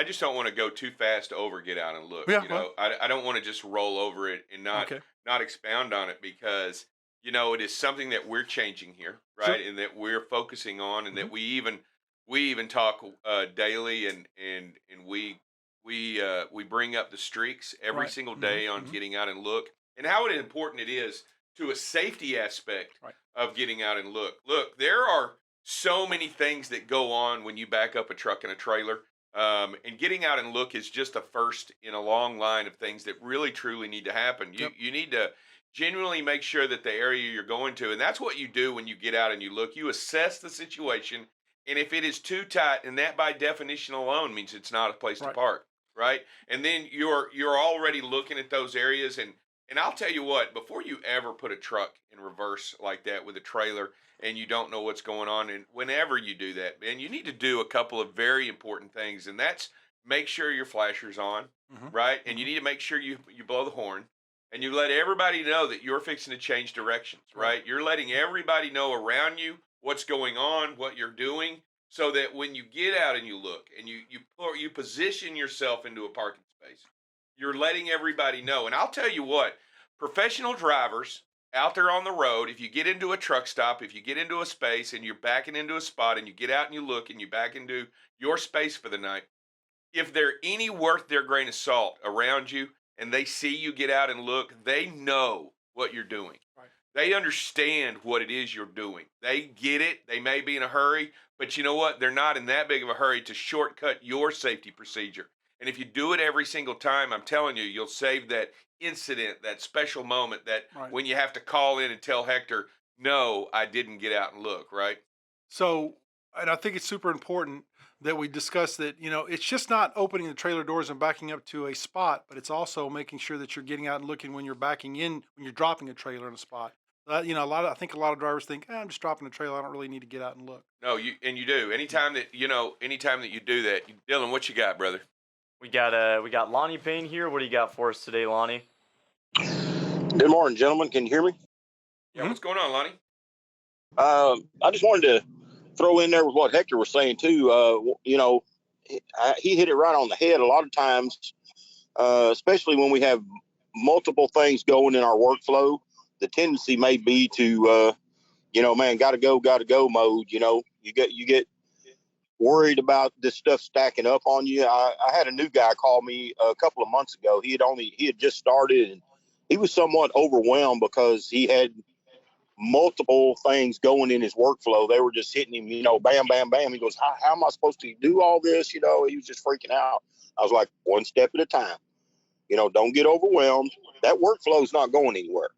just don't want to go too fast over get out and look. Yeah, I don't want to just roll over it and not expound on it, because it is something that we're changing here, right? Sure. And that we're focusing on, and that we even talk daily, and we bring up the streaks every single day on getting out and look, and how important it is to a safety aspect of getting out and look. Look, there are so many things that go on when you back up a truck and a trailer, and getting out and look is just the first in a long line of things that really truly need to happen. You need to genuinely make sure that the area you're going to, and that's what you do when you get out and you look, you assess the situation, and if it is too tight, and that by definition alone means it's not a place to park, right? And then you're already looking at those areas, and I'll tell you what, before you ever put a truck in reverse like that with a trailer and you don't know what's going on, and whenever you do that, man, you need to do a couple of very important things, and that's make sure your flasher's on, right? And you need to make sure you blow the horn, and you let everybody know that you're fixing to change directions, right? You're letting everybody know around you what's going on, what you're doing, so that when you get out and you look and you position yourself into a parking space, you're letting everybody know. And I'll tell you what, professional drivers out there on the road, if you get into a truck stop, if you get into a space and you're backing into a spot and you get out and you look and you back into your space for the night, if they're any worth their grain of salt around you and they see you get out and look, they know what you're doing. Right. They understand what it is you're doing. They get it. They may be in a hurry, but you know what? They're not in that big of a hurry to shortcut your safety procedure. And if you do it every single time, I'm telling you, you'll save that incident, that special moment that when you have to call in and tell Hector, no, I didn't get out and look, right? So, and I think it's super important that we discuss that, it's just not opening the trailer doors and backing up to a spot, but it's also making sure that you're getting out and looking when you're backing in, when you're dropping a trailer in a spot. I think a lot of drivers think, I'm just dropping a trailer, I don't really need to get out and look. No, you do. Anytime that you do that, Dylan, what you got, brother? We got Lonnie Payne here. What do you got for us today, Lonnie? Good morning, gentlemen. Can you hear me? Yeah, what's going on, Lonnie? I just wanted to throw in there with what Hector was saying too. He hit it right on the head. A lot of times, especially when we have multiple things going in our workflow, the tendency may be to, gotta go mode. You get worried about this stuff stacking up on you. I had a new guy call me a couple of months ago. He had just started, and he was somewhat overwhelmed because he had multiple things going in his workflow. They were just hitting him, bam, bam, bam. He goes, how am I supposed to do all this? He was just freaking out. I was like, one step at a time. Don't get overwhelmed. That workflow is not going anywhere.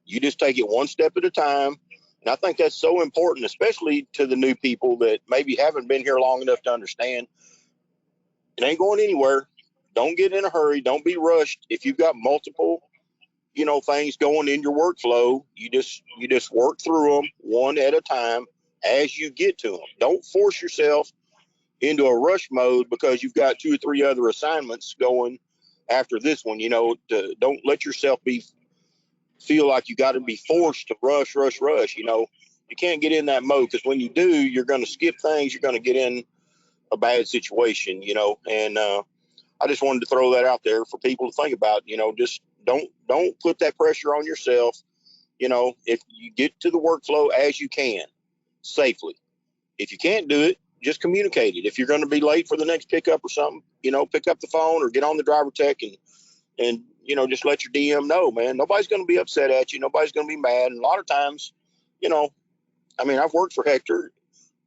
You just take it one step at a time. And I think that's so important, especially to the new people that maybe haven't been here long enough to understand. It ain't going anywhere. Don't get in a hurry. Don't be rushed. If you've got multiple, things going in your workflow, you just work through them one at a time as you get to them. Don't force yourself into a rush mode because you've got 2 or 3 other assignments going after this one. Don't let yourself feel like you got to be forced to rush. You can't get in that mode, because when you do, you're going to skip things. You're going to get in a bad situation, and I just wanted to throw that out there for people to think about. Just don't put that pressure on yourself. If you get to the workflow as you can safely. If you can't do it, just communicate it. If you're going to be late for the next pickup or something, pick up the phone or get on the driver tech and just let your DM know, man. Nobody's going to be upset at you. Nobody's going to be mad. And a lot of times, I've worked for Hector.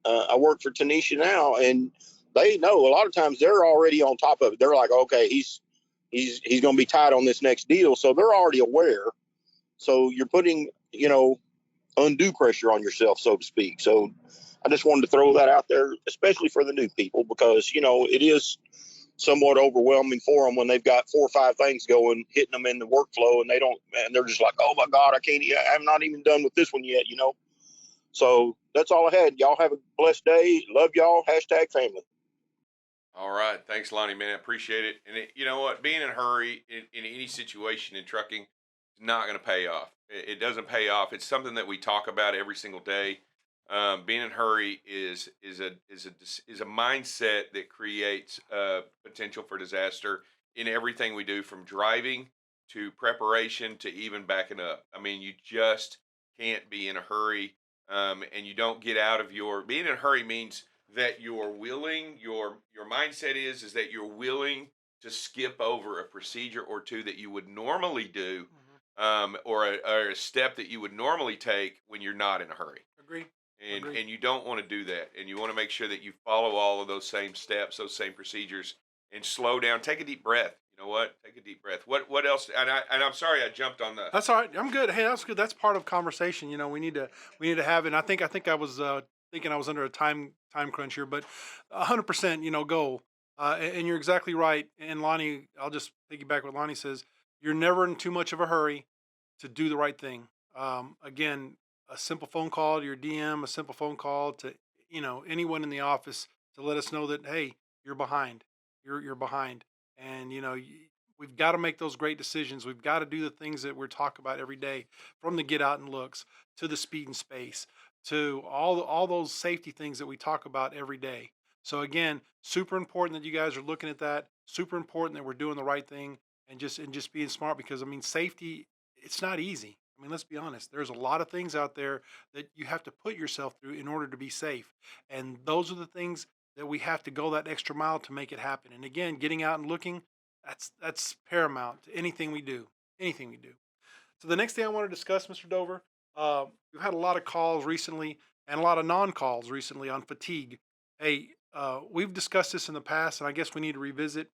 I work for Tanisha now, and they know a lot of times they're already on top of it. They're like, okay, he's going to be tight on this next deal. So they're already aware. So you're putting, undue pressure on yourself, so to speak. So I just wanted to throw that out there, especially for the new people, because, it is somewhat overwhelming for them when they've got 4 or 5 things going, hitting them in the workflow, and they're just like, oh my God, I'm not even done with this one yet, So that's all I had. Y'all have a blessed day. Love y'all. #family. All right. Thanks, Lonnie, man. I appreciate it. And you know what? Being in a hurry in any situation in trucking is not going to pay off. It doesn't pay off. It's something that we talk about every single day. Being in a hurry is a mindset that creates potential for disaster in everything we do, from driving to preparation to even backing up. You just can't be in a hurry, and you don't get out of being in a hurry means that you're willing. Your mindset is that you're willing to skip over a procedure or two that you would normally do, or a step that you would normally take when you're not in a hurry. Agree. And you don't want to do that. And you want to make sure that you follow all of those same steps, those same procedures, and slow down. Take a deep breath. You know what? Take a deep breath. What else? And I'm sorry I jumped on the. That's all right. I'm good. Hey, that's good. That's part of conversation. We need to have it. And I think I was thinking I was under a time crunch here, but 100%, go. And you're exactly right. And Lonnie, I'll just piggyback what Lonnie says. You're never in too much of a hurry to do the right thing. Again, a simple phone call to your DM, a simple phone call to anyone in the office to let us know that, hey, you're behind. You're behind, and we've got to make those great decisions. We've got to do the things that we're talking about every day, from the get out and looks to the speed and space to all those safety things that we talk about every day. So again, super important that you guys are looking at that. Super important that we're doing the right thing and just being smart, because safety, it's not easy. Let's be honest. There's a lot of things out there that you have to put yourself through in order to be safe. And those are the things that we have to go that extra mile to make it happen. And again, getting out and looking, that's paramount to anything we do. So the next thing I want to discuss, Mr. Dover, we've had a lot of calls recently and a lot of non-calls recently on fatigue. Hey, we've discussed this in the past, and I guess we need to revisit.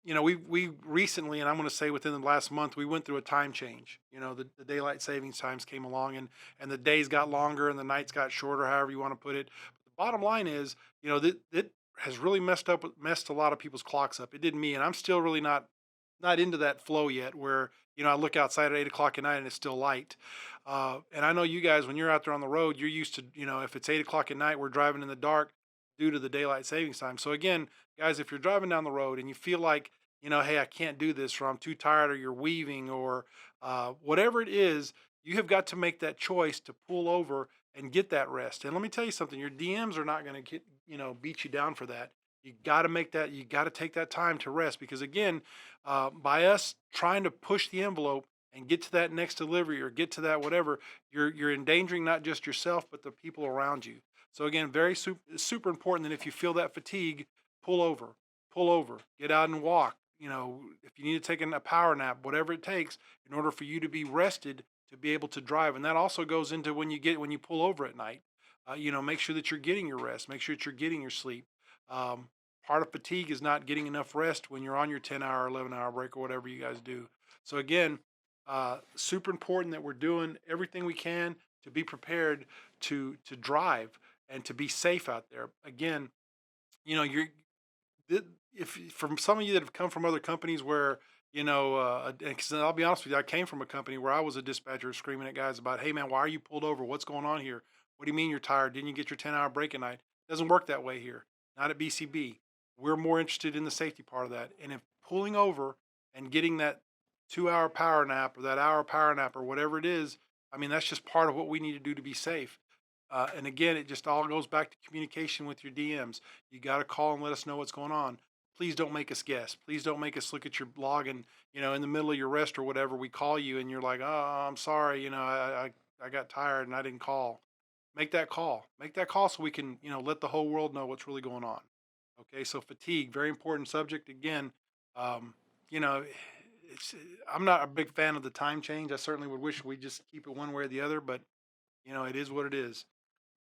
We recently, and I'm going to say within the last month, we went through a time change. The daylight savings times came along, and the days got longer and the nights got shorter, however you want to put it. But the bottom line is, that has really messed a lot of people's clocks up. It did me, and I'm still really not into that flow yet, where I look outside at 8 o'clock at night and it's still light. And I know you guys, when you're out there on the road, you're used to, if it's 8 o'clock at night, we're driving in the dark due to the daylight savings time. So again, guys, if you're driving down the road and you feel like, hey, I can't do this, or I'm too tired, or you're weaving, or whatever it is, you have got to make that choice to pull over and get that rest. And let me tell you something, your DMs are not going to beat you down for that. You got to take that time to rest, because again, by us trying to push the envelope and get to that next delivery or get to that whatever, you're endangering not just yourself, but the people around you. So again, very super important that if you feel that fatigue, pull over, get out and walk. If you need to take a power nap, whatever it takes in order for you to be rested to be able to drive. And that also goes into when you pull over at night. Make sure that you're getting your rest. Make sure that you're getting your sleep. Part of fatigue is not getting enough rest when you're on your 10-hour, 11-hour break or whatever you guys do. So again, super important that we're doing everything we can to be prepared to drive and to be safe out there. Again, if from some of you that have come from other companies where, because I'll be honest with you, I came from a company where I was a dispatcher screaming at guys about, hey man, why are you pulled over? What's going on here? What do you mean you're tired? Didn't you get your 10-hour break at night? It doesn't work that way here. Not at BCB. We're more interested in the safety part of that. And if pulling over and getting that 2-hour power nap or that hour power nap or whatever it is, I mean, that's just part of what we need to do to be safe. And again, it just all goes back to communication with your DMs. You got to call and let us know what's going on. Please don't make us guess. Please don't make us look at your log and, in the middle of your rest or whatever, we call you and you're like, oh, I'm sorry. I got tired and I didn't call. Make that call. Make that call so we can, let the whole world know what's really going on. Okay. So fatigue, very important subject. Again, I'm not a big fan of the time change. I certainly would wish we just keep it one way or the other, but it is what it is.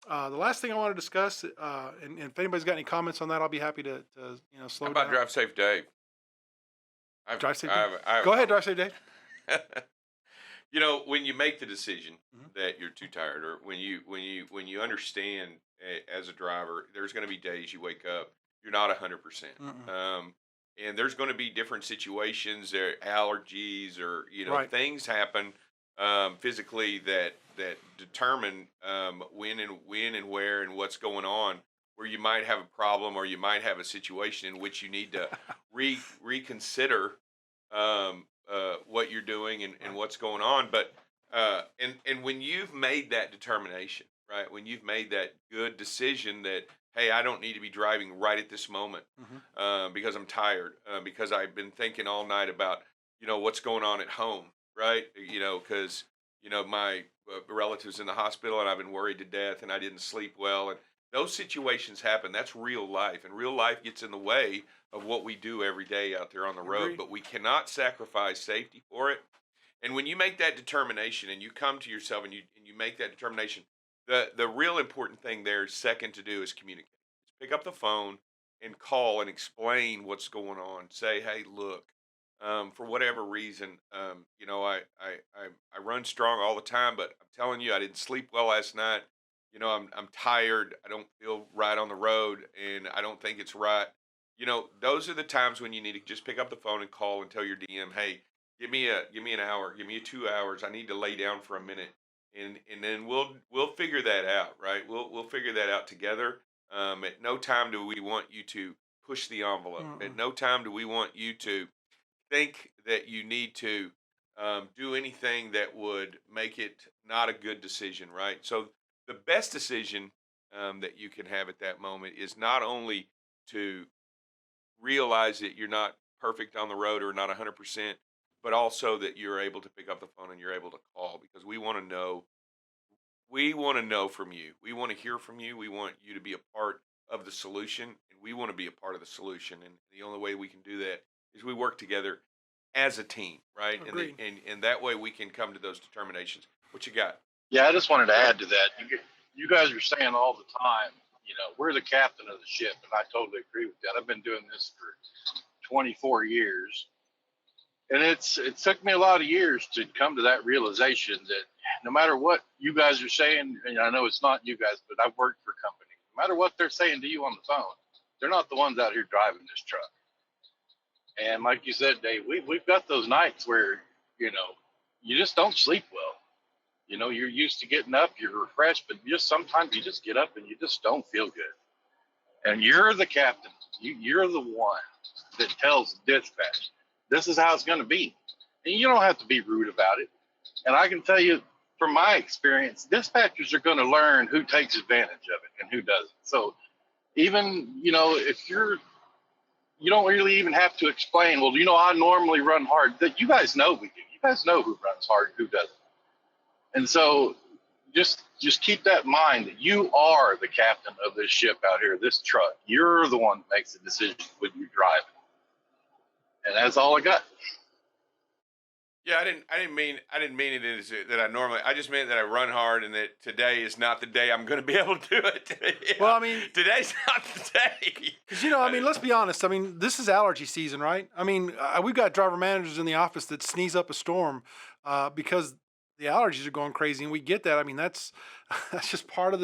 The last thing I want to discuss, and if anybody's got any comments on that, I'll be happy to slow How about down. Drive Safe Dave? Drive Safe Dave? Go ahead, Drive Safe Dave. When you make the decision Mhm. that you're too tired, or when you understand as a driver, there's going to be days you wake up, you're not 100%. And there's going to be different situations, there allergies, or Right. things happen physically that determine when and where and what's going on, where you might have a problem or you might have a situation in which you need to reconsider what you're doing and what's going on. But and when you've made that determination, right, when you've made that good decision that, hey, I don't need to be driving right at this moment because I'm tired, because I've been thinking all night about what's going on at home, right? Because my relatives in the hospital and I've been worried to death and I didn't sleep well, and those situations happen. That's real life, and real life gets in the way of what we do every day out there on the road. Agreed. But we cannot sacrifice safety for it. And when you make that determination and you come to yourself and you make that determination, the real important thing there, second to do, is communicate. Pick up the phone and call and explain what's going on. Say, hey, look, for whatever reason, I run strong all the time, but I'm telling you, I didn't sleep well last night. I'm tired. I don't feel right on the road, and I don't think it's right. Those are the times when you need to just pick up the phone and call and tell your DM, hey, give me an hour, give me 2 hours. I need to lay down for a minute, and then we'll figure that out, right? We'll figure that out together. At no time do we want you to push the envelope. At no time do we want you to think that you need to do anything that would make it not a good decision, right? So the best decision that you can have at that moment is not only to realize that you're not perfect on the road or not 100%, but also that you're able to pick up the phone and you're able to call, because we want to know. We want to know from you. We want to hear from you. We want you to be a part of the solution, and we want to be a part of the solution. And the only way we can do that is we work together as a team, right? Agreed. And that way we can come to those determinations. What you got? Yeah, I just wanted to add to that. You guys are saying all the time, we're the captain of the ship, and I totally agree with that. I've been doing this for 24 years, and it took me a lot of years to come to that realization that no matter what you guys are saying, and I know it's not you guys, but I've worked for companies. No matter what they're saying to you on the phone, they're not the ones out here driving this truck. And like you said, Dave, we've got those nights where you just don't sleep well. You're used to getting up, you're refreshed, but sometimes you just get up and you just don't feel good. And you're the captain. You're the one that tells dispatch, this is how it's going to be. And you don't have to be rude about it. And I can tell you from my experience, dispatchers are going to learn who takes advantage of it and who doesn't. So even, if you don't really even have to explain, well, I normally run hard. That you guys know we do. You guys know who runs hard and who doesn't. And so just keep that in mind, that you are the captain of this ship out here, this truck. You're the one that makes the decision when you drive it. And that's all I got. Yeah, I didn't mean it as that I normally. I just meant that I run hard, and that today is not the day I'm going to be able to do it. Yeah. Well, I mean, today's not the day. because I mean, let's be honest. I mean, this is allergy season, right? I mean, we've got driver managers in the office that sneeze up a storm because the allergies are going crazy, and we get that. I mean, that's just part of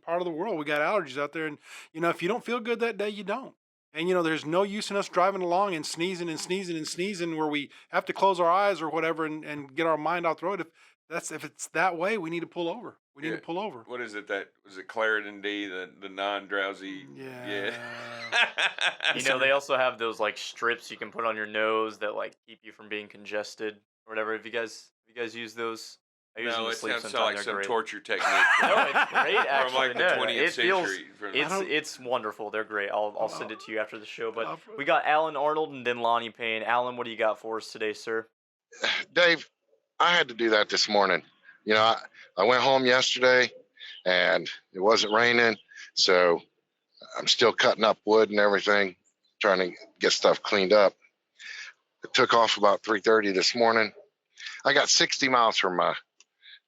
part of the world. We got allergies out there, and if you don't feel good that day, you don't. And there's no use in us driving along and sneezing and sneezing and sneezing where we have to close our eyes or whatever and get our mind off the road. If it's that way, we need to pull over. We need to pull over. What is it? Was it Claritin D, the non-drowsy? Yeah. They also have those like strips you can put on your nose that like keep you from being congested or whatever. Have you guys use those? I use them to sleep sounds sometimes. like They're some great. torture technique. No, it's great actually. From like the 20th century. It's wonderful. They're great. I'll send it to you after the show. But we got Alan Arnold and then Lonnie Payne. Alan, what do you got for us today, sir? Dave, I had to do that this morning. I went home yesterday and it wasn't raining, so I'm still cutting up wood and everything, trying to get stuff cleaned up. It took off about 3:30 this morning. I got 60 miles from my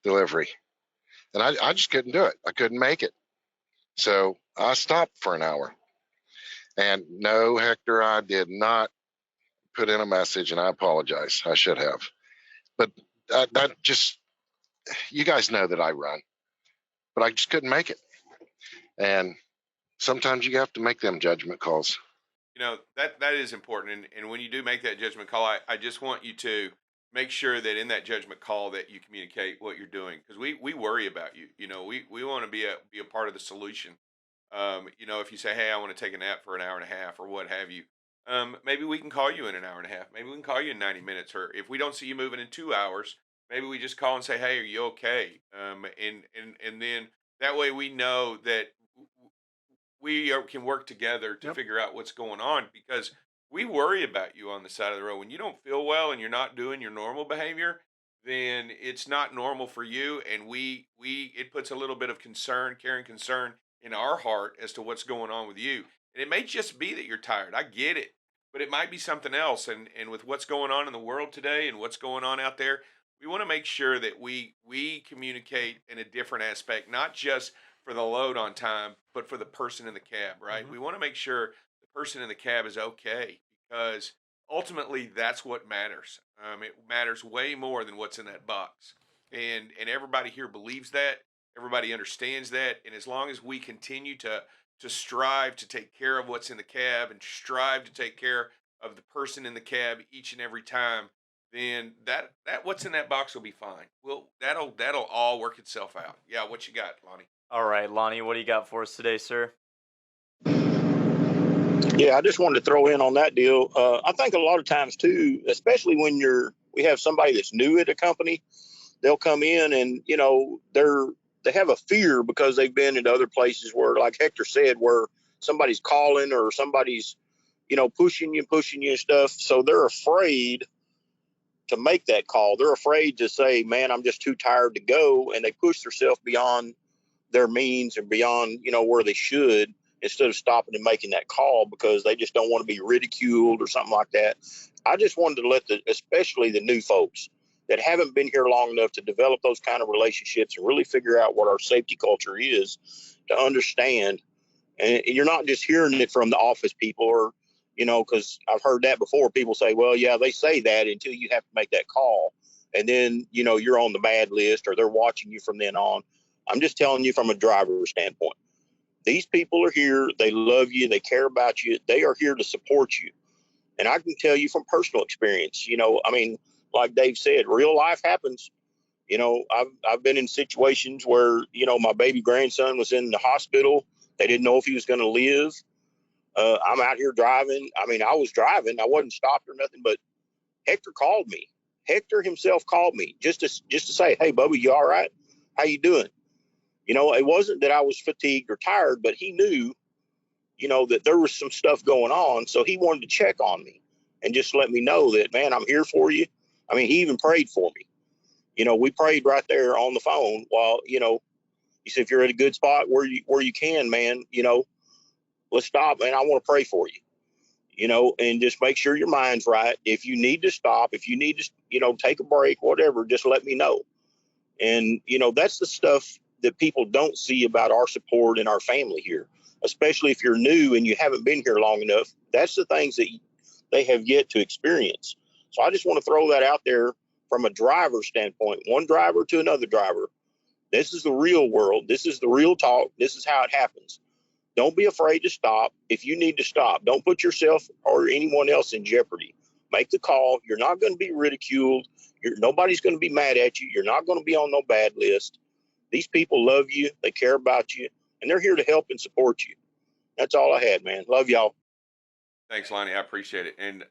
delivery, and I just couldn't do it. I couldn't make it. So I stopped for an hour. And no, Hector, I did not put in a message, and I apologize. I should have. But that just, you guys know that I run, but I just couldn't make it. And sometimes you have to make them judgment calls. That is important. And when you do make that judgment call, I just want you to make sure that in that judgment call that you communicate what you're doing, because we worry about you. We want to be a part of the solution. If you say, hey, I want to take a nap for an hour and a half or what have you, maybe we can call you in an hour and a half. Maybe we can call you in 90 minutes. Or if we don't see you moving in 2 hours, maybe we just call and say, hey, are you okay? And then that way we know that we can work together to figure out what's going on, because we worry about you on the side of the road. When you don't feel well and you're not doing your normal behavior, then it's not normal for you. And it puts a little bit of caring concern in our heart as to what's going on with you. And it may just be that you're tired. I get it, but it might be something else. And with what's going on in the world today and what's going on out there, we want to make sure that we communicate in a different aspect, not just for the load on time, but for the person in the cab, right? Mm-hmm. We want to make sure the person in the cab is okay, because ultimately that's what matters. It matters way more than what's in that box. And everybody here believes that. Everybody understands that. And as long as we continue to strive to take care of what's in the cab and strive to take care of the person in the cab each and every time, then that what's in that box will be fine. That'll all work itself out. Yeah, what you got, Lonnie? All right, Lonnie, what do you got for us today, sir? Yeah, I just wanted to throw in on that deal. I think a lot of times too, especially when we have somebody that's new at a company, they'll come in and they have a fear because they've been in other places where, like Hector said, where somebody's calling or somebody's pushing you and stuff. So they're afraid to make that call. They're afraid to say, man, I'm just too tired to go, and they push themselves beyond their means and beyond where they should, instead of stopping and making that call because they just don't want to be ridiculed or something like that. I just wanted to let especially the new folks that haven't been here long enough to develop those kind of relationships and really figure out what our safety culture is, to understand. And you're not just hearing it from the office people or, because I've heard that before. People say, well, yeah, they say that until you have to make that call. And then, you're on the bad list or they're watching you from then on. I'm just telling you from a driver's standpoint. These people are here. They love you. They care about you. They are here to support you. And I can tell you from personal experience, like Dave said, real life happens. I've been in situations where, my baby grandson was in the hospital. They didn't know if he was going to live. I'm out here driving. I was driving. I wasn't stopped or nothing, but Hector called me. Hector himself called me just to say, hey, Bubba, you all right? How you doing? It wasn't that I was fatigued or tired, but he knew, that there was some stuff going on. So he wanted to check on me and just let me know that, man, I'm here for you. He even prayed for me. We prayed right there on the phone while, he said, if you're at a good spot where you can, man, let's stop, man. I want to pray for you. and just make sure your mind's right. If you need to stop, if you need to, take a break, whatever, just let me know. And, that's the stuff that people don't see about our support and our family here, especially if you're new and you haven't been here long enough. That's the things that they have yet to experience. So I just want to throw that out there from a driver standpoint, one driver to another driver. This is the real world. This is the real talk. This is how it happens. Don't be afraid to stop. If you need to stop, don't put yourself or anyone else in jeopardy. Make the call. You're not going to be ridiculed. Nobody's going to be mad at you. You're not going to be on no bad list. These people love you. They care about you, and they're here to help and support you. That's all I had, man. Love y'all. Thanks, Lonnie. I appreciate it. And,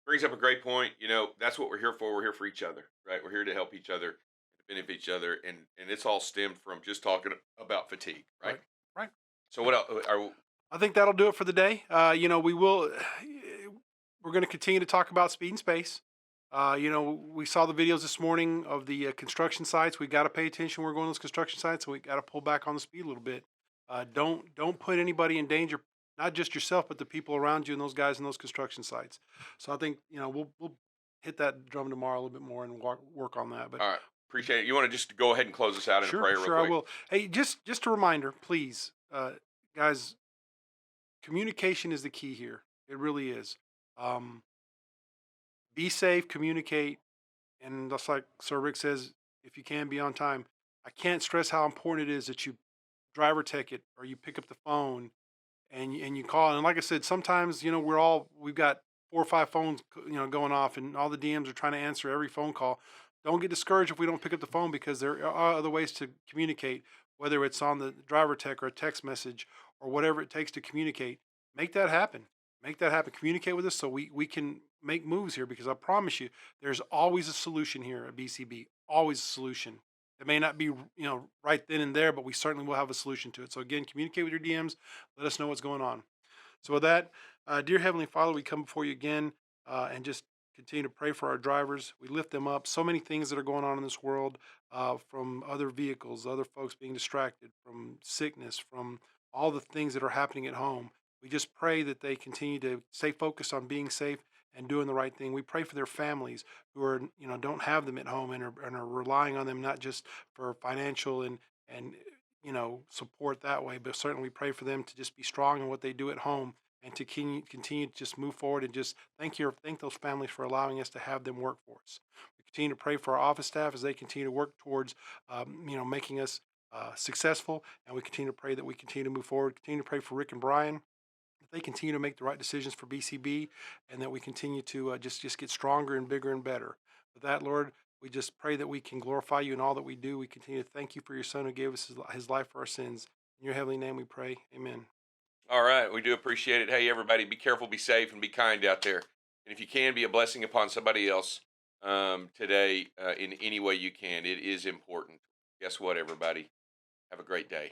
brings up a great point. That's what we're here for. We're here for each other, right? We're here to help each other, to benefit each other. And it's all stemmed from just talking about fatigue, right? Right. So what else? I think that'll do it for the day. We will. We're going to continue to talk about speed and space. We saw the videos this morning of the construction sites. We got to pay attention. We're going to those construction sites, so we got to pull back on the speed a little bit. Don't put anybody in danger, not just yourself, but the people around you and those guys in those construction sites. So I think we'll hit that drum tomorrow a little bit more and work on that. But all right, appreciate it. You want to just go ahead and close us out in a prayer, real quick? Sure, I will. Hey, just a reminder, please, guys. Communication is the key here. It really is. Be safe, communicate, and just like Sir Rick says, if you can, be on time. I can't stress how important it is that you driver tech it or you pick up the phone and you call. And like I said, sometimes we've got 4 or 5 phones going off, and all the DMs are trying to answer every phone call. Don't get discouraged if we don't pick up the phone, because there are other ways to communicate, whether it's on the driver tech or a text message or whatever it takes to communicate. Make that happen. Communicate with us so we can make moves here, because I promise you, there's always a solution here at BCB. Always a solution. It may not be right then and there, but we certainly will have a solution to it. So again, communicate with your DMs. Let us know what's going on. So with that, dear Heavenly Father, we come before you again and just continue to pray for our drivers. We lift them up. So many things that are going on in this world, from other vehicles, other folks being distracted, from sickness, from all the things that are happening at home. We just pray that they continue to stay focused on being safe and doing the right thing. We pray for their families who are, don't have them at home and are relying on them, not just for financial and support that way, but certainly we pray for them to just be strong in what they do at home and to continue to just move forward, and just thank those families for allowing us to have them work for us. We continue to pray for our office staff as they continue to work towards, making us successful, and we continue to pray that we continue to move forward. Continue to pray for Rick and Brian, that they continue to make the right decisions for BCB, and that we continue to just get stronger and bigger and better. With that, Lord, we just pray that we can glorify you in all that we do. We continue to thank you for your Son who gave us his life for our sins. In your heavenly name we pray. Amen. All right, we do appreciate it. Hey, everybody, be careful, be safe, and be kind out there. And if you can, be a blessing upon somebody else today in any way you can. It is important. Guess what, everybody? Have a great day.